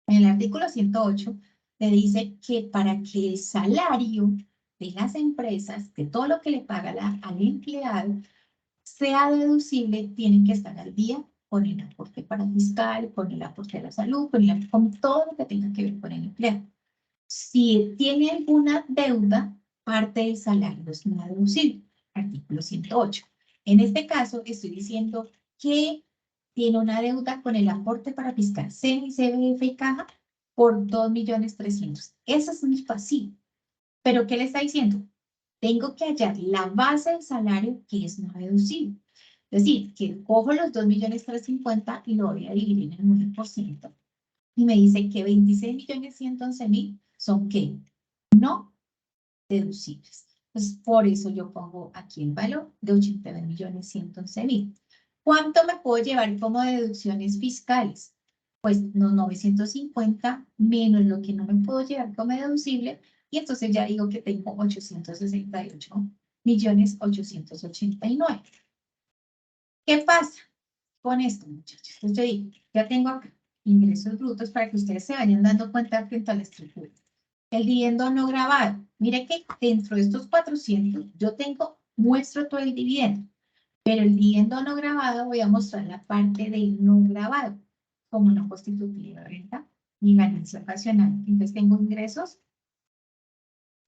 En el artículo 108 le dice que para que el salario de las empresas, de todo lo que le paga al empleado, sea deducible, tienen que estar al día con el aporte para fiscal, con el aporte de la salud, con todo lo que tenga que ver con el empleado. Si tiene alguna deuda, parte del salario es no deducible. Artículo 108. En este caso, estoy diciendo que tiene una deuda con el aporte para fiscal, CENI, CBF y Caja por 2.300.000. Ese es un pasivo. ¿Pero qué le está diciendo? tengo que hallar la base del salario que es no deducible. Es decir, que cojo los 2.350.000 y lo voy a dividir en el 9%. Y me dice que 26.111.000 son ¿qué? No deducibles. Entonces, por eso yo pongo aquí el valor de 82.111.000. ¿Cuánto me puedo llevar como deducciones fiscales? Pues los 950 menos lo que no me puedo llevar como deducible, y entonces ya digo que tengo 868.889.000. ¿Qué pasa con esto, muchachos? Entonces yo digo, ya tengo acá ingresos brutos para que ustedes se vayan dando cuenta frente a la estructura. El dividendo no grabado. Mire que dentro de estos 400 yo muestro todo el dividendo, pero el dividendo no grabado voy a mostrar la parte del no grabado, como no constitutiva de renta ni ganancia ocasional. Entonces tengo ingresos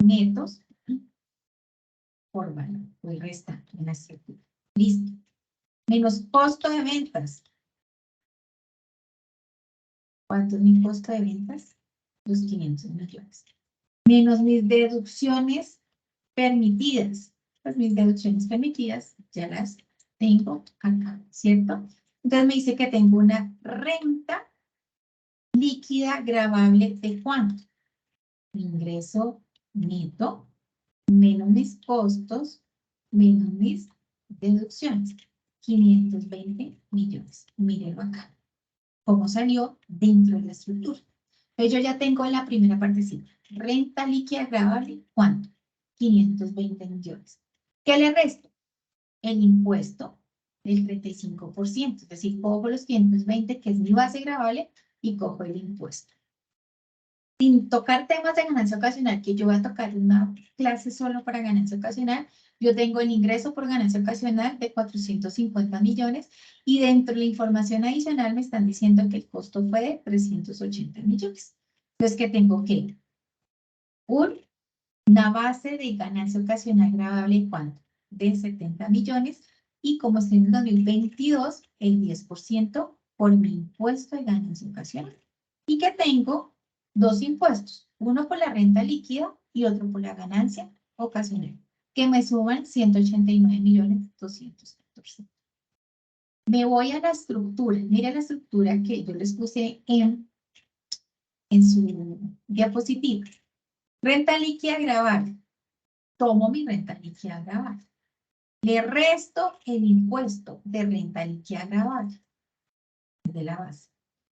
netos por valor, voy restando en la estructura. Listo. Menos costo de ventas. ¿Cuánto es mi costo de ventas? Los 500 millones. Menos mis deducciones permitidas. Pues mis deducciones permitidas ya las tengo acá, ¿cierto? Entonces me dice que tengo una renta líquida gravable de ¿cuánto? Ingreso neto menos mis costos menos mis deducciones. 520 millones. Mírenlo acá. ¿Cómo salió dentro de la estructura? Entonces yo ya tengo la primera partecita. Renta líquida gravable, ¿cuánto? 520 millones. ¿Qué le resto? El impuesto del 35%. Es decir, cojo los 520, que es mi base gravable, y cojo el impuesto. Sin tocar temas de ganancia ocasional, que yo voy a tocar una clase solo para ganancia ocasional, yo tengo el ingreso por ganancia ocasional de 450 millones y dentro de la información adicional me están diciendo que el costo fue de 380 millones. Entonces, ¿qué tengo que? Una base de ganancia ocasional gravable, ¿cuánto? De 70 millones y como estoy en 2022, el 10% por mi impuesto de ganancia ocasional. Y que tengo dos impuestos, uno por la renta líquida y otro por la ganancia ocasional, que me suman 189.214.000. Me voy a la estructura. Mira la estructura que yo les puse en su diapositiva. Renta líquida gravable. Tomo mi renta líquida gravable. Le resto el impuesto de renta líquida gravable de la base.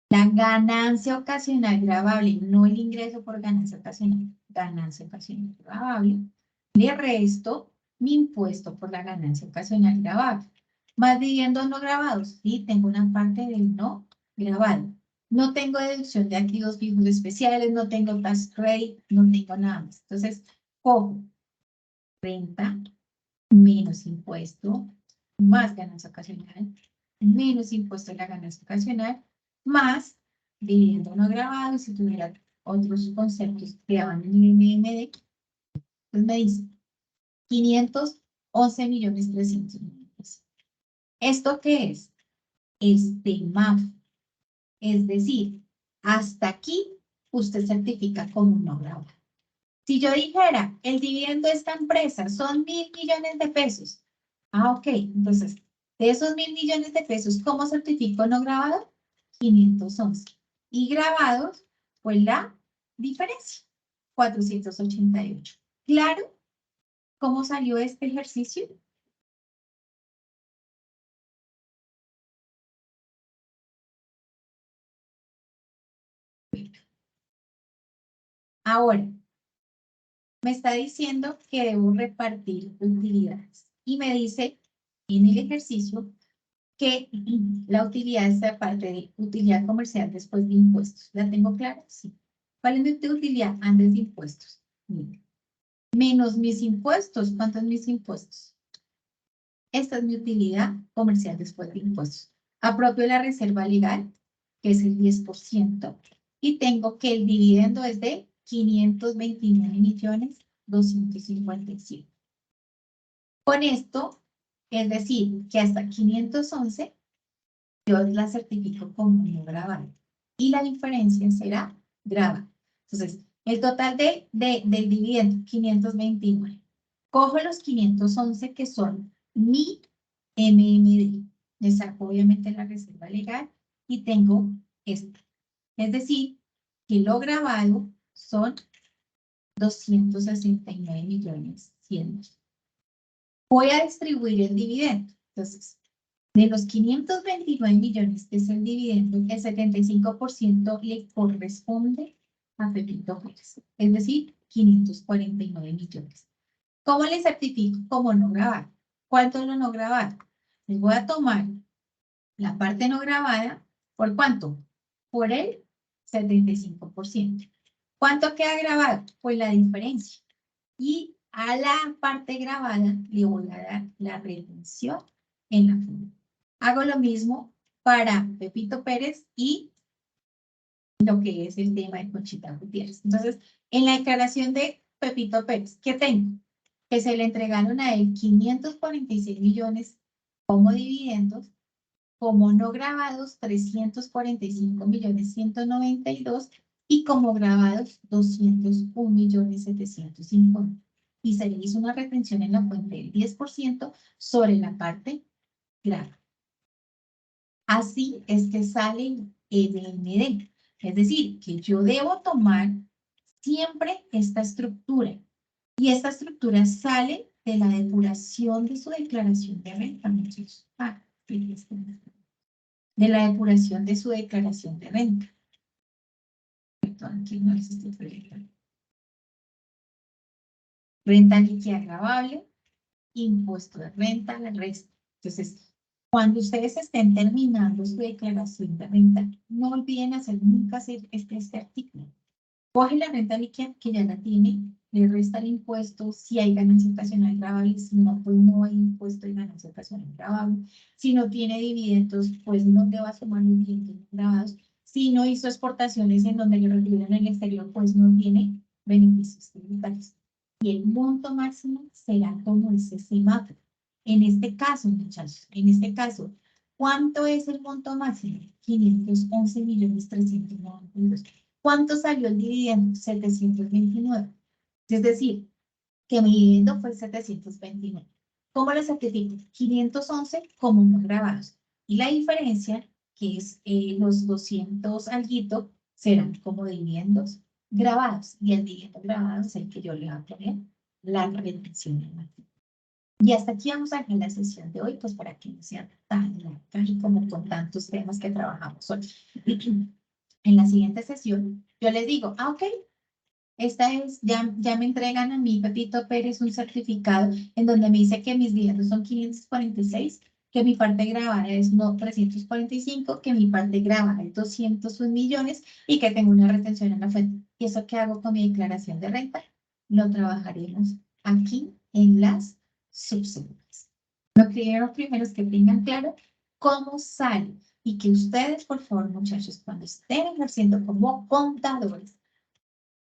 La ganancia ocasional gravable, no el ingreso por ganancia ocasional, ganancia ocasional gravable. Le resto mi impuesto por la ganancia ocasional gravable. Más dividendos no grabados. Sí, tengo una parte del no grabado. No tengo deducción de activos fijos especiales, no tengo tax credit, no tengo nada más. Entonces, cojo renta menos impuesto, más ganancia ocasional, menos impuesto en la ganancia ocasional, más dividendo no grabado, y si tuviera otros conceptos que van en el MMD, pues me dice 511.300.000. ¿Esto qué es? Este MAF. Es decir, hasta aquí usted certifica como no grabado. Si yo dijera, el dividendo de esta empresa son 1.000 millones de pesos. Ah, ok. Entonces, de esos 1.000 millones de pesos, ¿cómo certifico no grabado? 511. Y grabados, pues la diferencia, 488. ¿Claro cómo salió este ejercicio? Ahora, me está diciendo que debo repartir utilidades. Y me dice en el ejercicio que la utilidad es la parte de utilidad comercial después de impuestos. ¿La tengo clara? Sí. ¿Cuál es mi utilidad antes de impuestos? Mira. Menos mis impuestos. ¿Cuántos mis impuestos? Esta es mi utilidad comercial después de impuestos. Apropio la reserva legal, que es el 10%, y tengo que el dividendo es de 529.257. Con esto, es decir, que hasta 511 yo la certifico como no grabada. Y la diferencia será grabada. Entonces, el total del dividendo, 529. Cojo los 511 que son mi MMD. Le saco obviamente la reserva legal y tengo esto. Es decir, que lo grabado son 269 millones 100. Voy a distribuir el dividendo. Entonces, de los 529 millones que es el dividendo, el 75% le corresponde a Pepito Pérez. Es decir, 549 millones. ¿Cómo le certifico? Como no grabado. ¿Cuánto es lo no grabado? Les voy a tomar la parte no grabada. ¿Por cuánto? Por el 75%. ¿Cuánto queda grabado? Pues la diferencia. Y a la parte grabada le voy a dar la retención en la fórmula. Hago lo mismo para Pepito Pérez y lo que es el tema de Conchita Gutiérrez. Entonces, en la declaración de Pepito Pérez, ¿qué tengo? Que se le entregaron a él 546 millones como dividendos, como no grabados 345 millones 192 y como grabados 201 millones 750. Y se le hizo una retención en la fuente del 10% sobre la parte grabada. Así es que sale el MD. Es decir, que yo debo tomar siempre esta estructura. Y esta estructura sale de la depuración de su declaración de renta, muchachos. De la depuración de su declaración de renta. Perdón, aquí no es este proyecto. Renta líquida agravable, impuesto de renta, la resta. Entonces, cuando ustedes estén terminando su declaración de renta, no olviden hacer nunca hacer este artículo. Coge la renta líquida que ya la tiene, le resta el impuesto, si hay ganancia ocasional grabable, si no, pues no hay impuesto de ganancia ocasional grabable. Si no tiene dividendos, pues no le va a sumar los dividendos grabados. Si no hizo exportaciones en donde le retuvieron en el exterior, pues no tiene beneficios tributarios. Y el monto máximo será como ese semáforo. En este caso, muchachos, en este caso, ¿cuánto es el monto máximo? 511 millones 392. ¿Cuánto salió el dividendo? 729. Es decir, que mi dividendo fue 729. ¿Cómo lo certifico? 511 como no grabados. Y la diferencia, que es los 200 alguito, serán como dividendos grabados. Y el dividendo grabado es el que yo le voy a poner la retención en la. Y hasta aquí vamos a dejar la sesión de hoy, pues para que no sea tan larga y como con tantos temas que trabajamos hoy. En la siguiente sesión, yo les digo, ok, esta es, ya me entregan a mí, Pepito Pérez, un certificado en donde me dice que mis dividendos son 546, que mi parte grabada es 345, que mi parte grabada es 201 millones y que tengo una retención en la fuente. ¿Y eso qué hago con mi declaración de renta? Lo trabajaremos aquí en las subsecuentes. Lo primero es que tengan claro cómo sale y que ustedes, por favor, muchachos, cuando estén ejerciendo como contadores,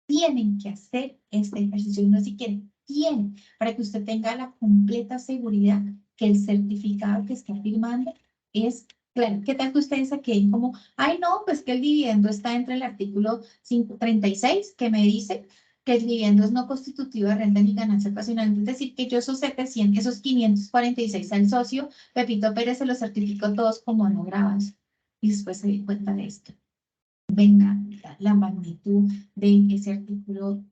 tienen que hacer este ejercicio. No si quieren, tienen, para que usted tenga la completa seguridad que el certificado que está firmando es claro. ¿Qué tal que ustedes se queden como, ay no, pues que el dividendo está entre el artículo 536 que me dice que el dividendo es no constitutivo de renta ni ganancia ocasional? Es decir, que yo esos 700, esos 546 al socio, Pepito Pérez, se los certificó todos como no grabados. Y después se dio cuenta de esto. Venga la magnitud de ese artículo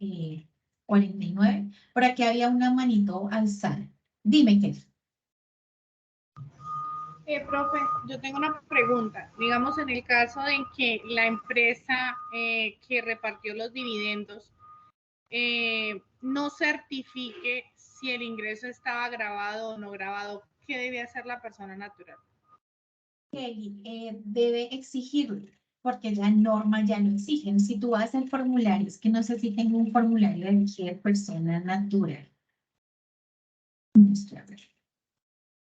49. Por aquí había una manito alzada. Dime, ¿qué?
Profe, yo tengo una pregunta. Digamos, en el caso de que la empresa que repartió los dividendos no certifique si el ingreso estaba grabado o no grabado, ¿qué debe hacer la persona natural?
Debe exigirlo, porque la norma ya lo exigen. Si tú vas al formulario, es que no sé si tengo un formulario de qué persona natural.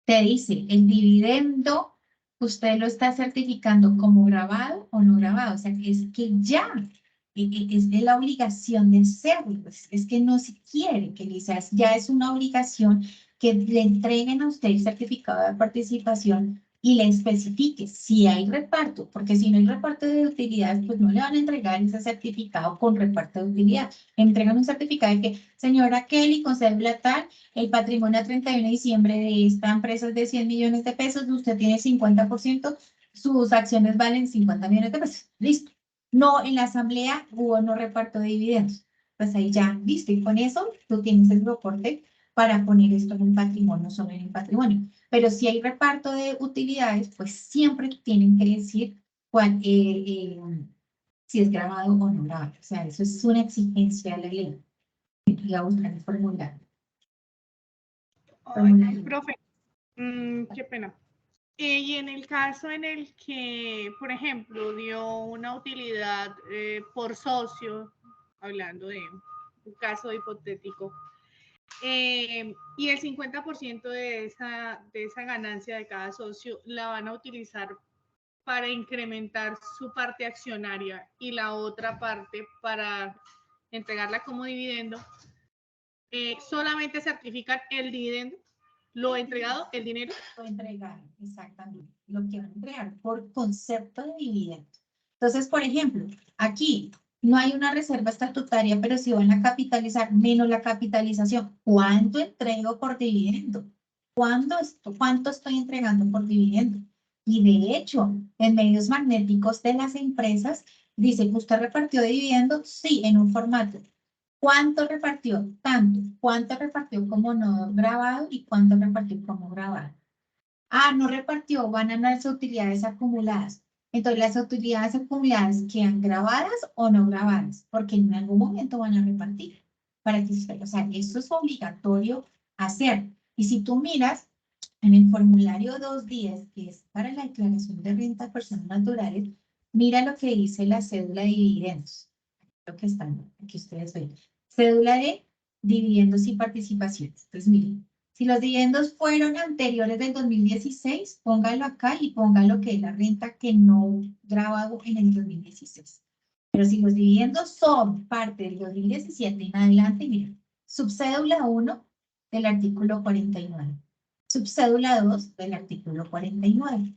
Te dice, el dividendo, usted lo está certificando como grabado o no grabado. O sea, es que ya es de la obligación de hacerlo. Es que no se quiere que quizás ya es una obligación que le entreguen a usted el certificado de participación y le especifique si hay reparto, porque si no hay reparto de utilidades, pues no le van a entregar ese certificado con reparto de utilidad. Le entregan un certificado de que, señora Kelly, con cédula tal, el patrimonio a 31 de diciembre de esta empresa es de 100 millones de pesos, usted tiene 50%, sus acciones valen 50 millones de pesos. Listo. No, en la asamblea hubo no reparto de dividendos. Pues ahí ya, listo. Y con eso tú tienes el soporte para poner esto en el patrimonio, solo en el patrimonio. Pero si hay reparto de utilidades, pues siempre tienen que decir cuál, si es grabado o no grabado. O sea, eso es una exigencia de la ley. Y a buscar el formulario.
Ay, profe, qué pena. Y en el caso en el que, por ejemplo, dio una utilidad por socio, hablando de un caso hipotético, y el 50% de esa ganancia de cada socio la van a utilizar para incrementar su parte accionaria y la otra parte para entregarla como dividendo, solamente certifican el dividendo, lo entregado, el dinero.
Lo entregaron, exactamente. Lo que van a entregar por concepto de dividendo. Entonces, por ejemplo, aquí no hay una reserva estatutaria, pero si van a capitalizar menos la capitalización, ¿cuánto entrego por dividendo? ¿Cuánto estoy entregando por dividendo? Y de hecho, en medios magnéticos de las empresas, dice que usted repartió dividendo, sí, en un formato. ¿Cuánto repartió? Tanto. ¿Cuánto repartió como no grabado y cuánto repartió como grabado? Ah, no repartió, van a las utilidades acumuladas. Entonces, las utilidades acumuladas quedan grabadas o no grabadas, porque en algún momento van a repartir. Para que usted, o sea, eso es obligatorio hacer. Y si tú miras en el formulario 210, que es para la declaración de renta de personas naturales, mira lo que dice la cédula de dividendos. Lo que están aquí ustedes ven. Cédula de dividendos y participaciones. Entonces, miren. Si los dividendos fueron anteriores del 2016, póngalo acá y póngalo que es la renta que no grabado en el 2016. Pero si los dividendos son parte del 2017 en adelante, miren, subcédula 1 del artículo 49, subcédula 2 del artículo 49.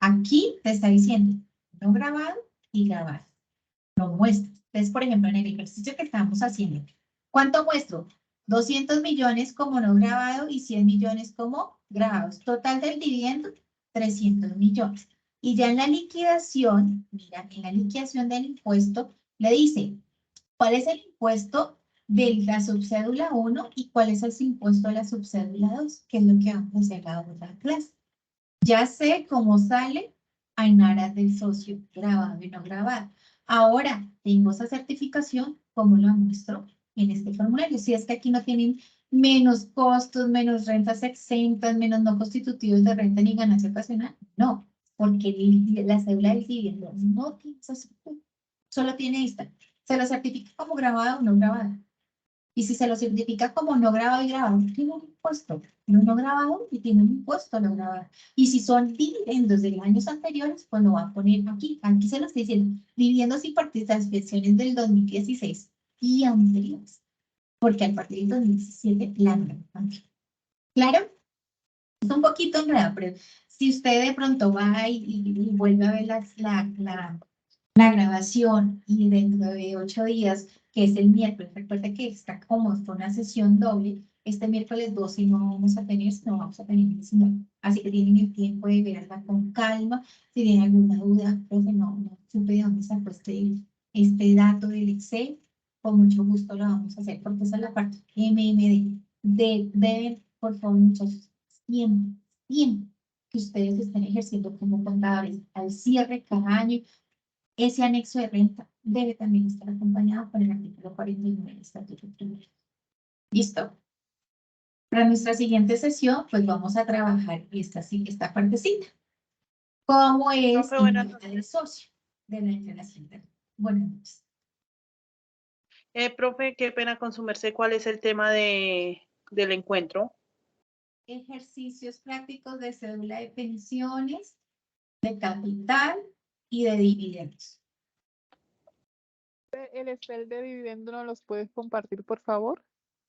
Aquí te está diciendo no grabado y grabado. Lo muestro. Entonces, por ejemplo, en el ejercicio que estamos haciendo, ¿cuánto muestro? 200 millones como no grabado y 100 millones como grabados. Total del dividendo, 300 millones. Y ya en la liquidación, mira, en la liquidación del impuesto, le dice, ¿cuál es el impuesto de la subcédula 1 y cuál es el impuesto de la subcédula 2? Que es lo que vamos a hacer la otra clase. Ya sé cómo sale en aras del socio, grabado y no grabado. Ahora, tengo esa certificación, ¿cómo la muestro? En este formulario. Si es que aquí no tienen menos costos, menos rentas exentas, menos no constitutivos de renta ni ganancia ocasional. No, porque la cédula del dividendo no tiene esa estructura. Solo tiene esta. Se lo certifica como grabado o no grabado. Y si se lo certifica como no grabado y grabado, tiene un impuesto. No grabado y tiene un impuesto no grabado. Y si son dividendos de años anteriores, pues lo va a poner aquí. Aquí se lo estoy diciendo. Dividendos y participaciones del 2016 y anteriores. Porque a partir del 2017 la nueva. ¿Claro? Es un poquito enredado, pero si usted de pronto va y vuelve a ver la grabación y dentro de 8 días, que es el miércoles, recuerda que está como fue una sesión doble, este miércoles 12 no vamos a tener, sino vamos a tener 19. Así que tienen el tiempo de verla con calma. Si tienen alguna duda, profe, no supe de dónde sacó este dato del Excel, con mucho gusto lo vamos a hacer, porque esa es la parte MMD. Deben, por favor, muchachos, siempre que ustedes estén ejerciendo como contadores al cierre cada año, ese anexo de renta debe también estar acompañado por el artículo 49 del Estatuto Primero. ¿Listo? Para nuestra siguiente sesión, pues vamos a trabajar esta partecita. ¿Cómo es
Profe, buenas
el del socio de la declaración de renta? Buenas noches.
Profe, qué pena con su merced, ¿cuál es el tema del encuentro?
Ejercicios prácticos de cédula de pensiones, de capital y de dividendos.
El Excel de dividendo no los puedes compartir, por favor.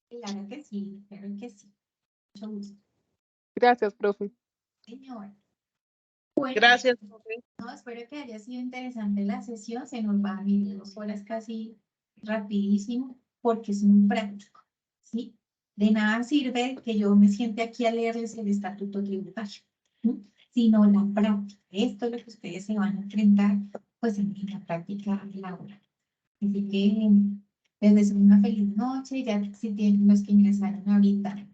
Claro que sí, claro que sí. Mucho gusto.
Gracias, profe.
Señora. Bueno,
Gracias, profe.
no, espero que haya sido interesante la sesión. Se nos va a ir 2 horas casi rapidísimo porque es muy práctico, ¿sí? De nada sirve que yo me siente aquí a leerles el estatuto tributario, ¿sí? Sino la práctica. Esto es lo que ustedes se van a enfrentar pues en la práctica laboral. Así que les deseo una feliz noche. Ya si tienen los que ingresaron ahorita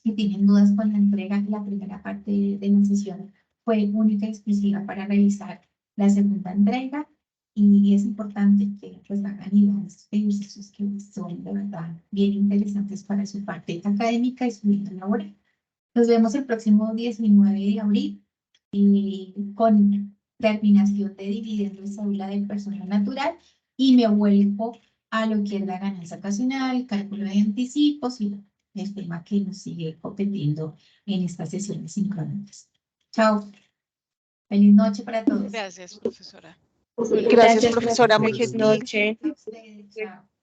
y tienen dudas con la entrega, la primera parte de la sesión fue única y exclusiva para revisar la segunda entrega. Y es importante que pues hagan y vean estos ejercicios que son de verdad bien interesantes para su parte académica y su vida laboral. Nos vemos el próximo 19 de abril con terminación de dividendo en cédula de persona natural y me vuelvo a lo que es la ganancia ocasional, cálculo de anticipos y el tema que nos sigue competiendo en estas sesiones sincrónicas. Chao. Feliz noche para todos.
Gracias, profesora.
Gracias, profesora. Muy
A
gentil.
ustedes, chao.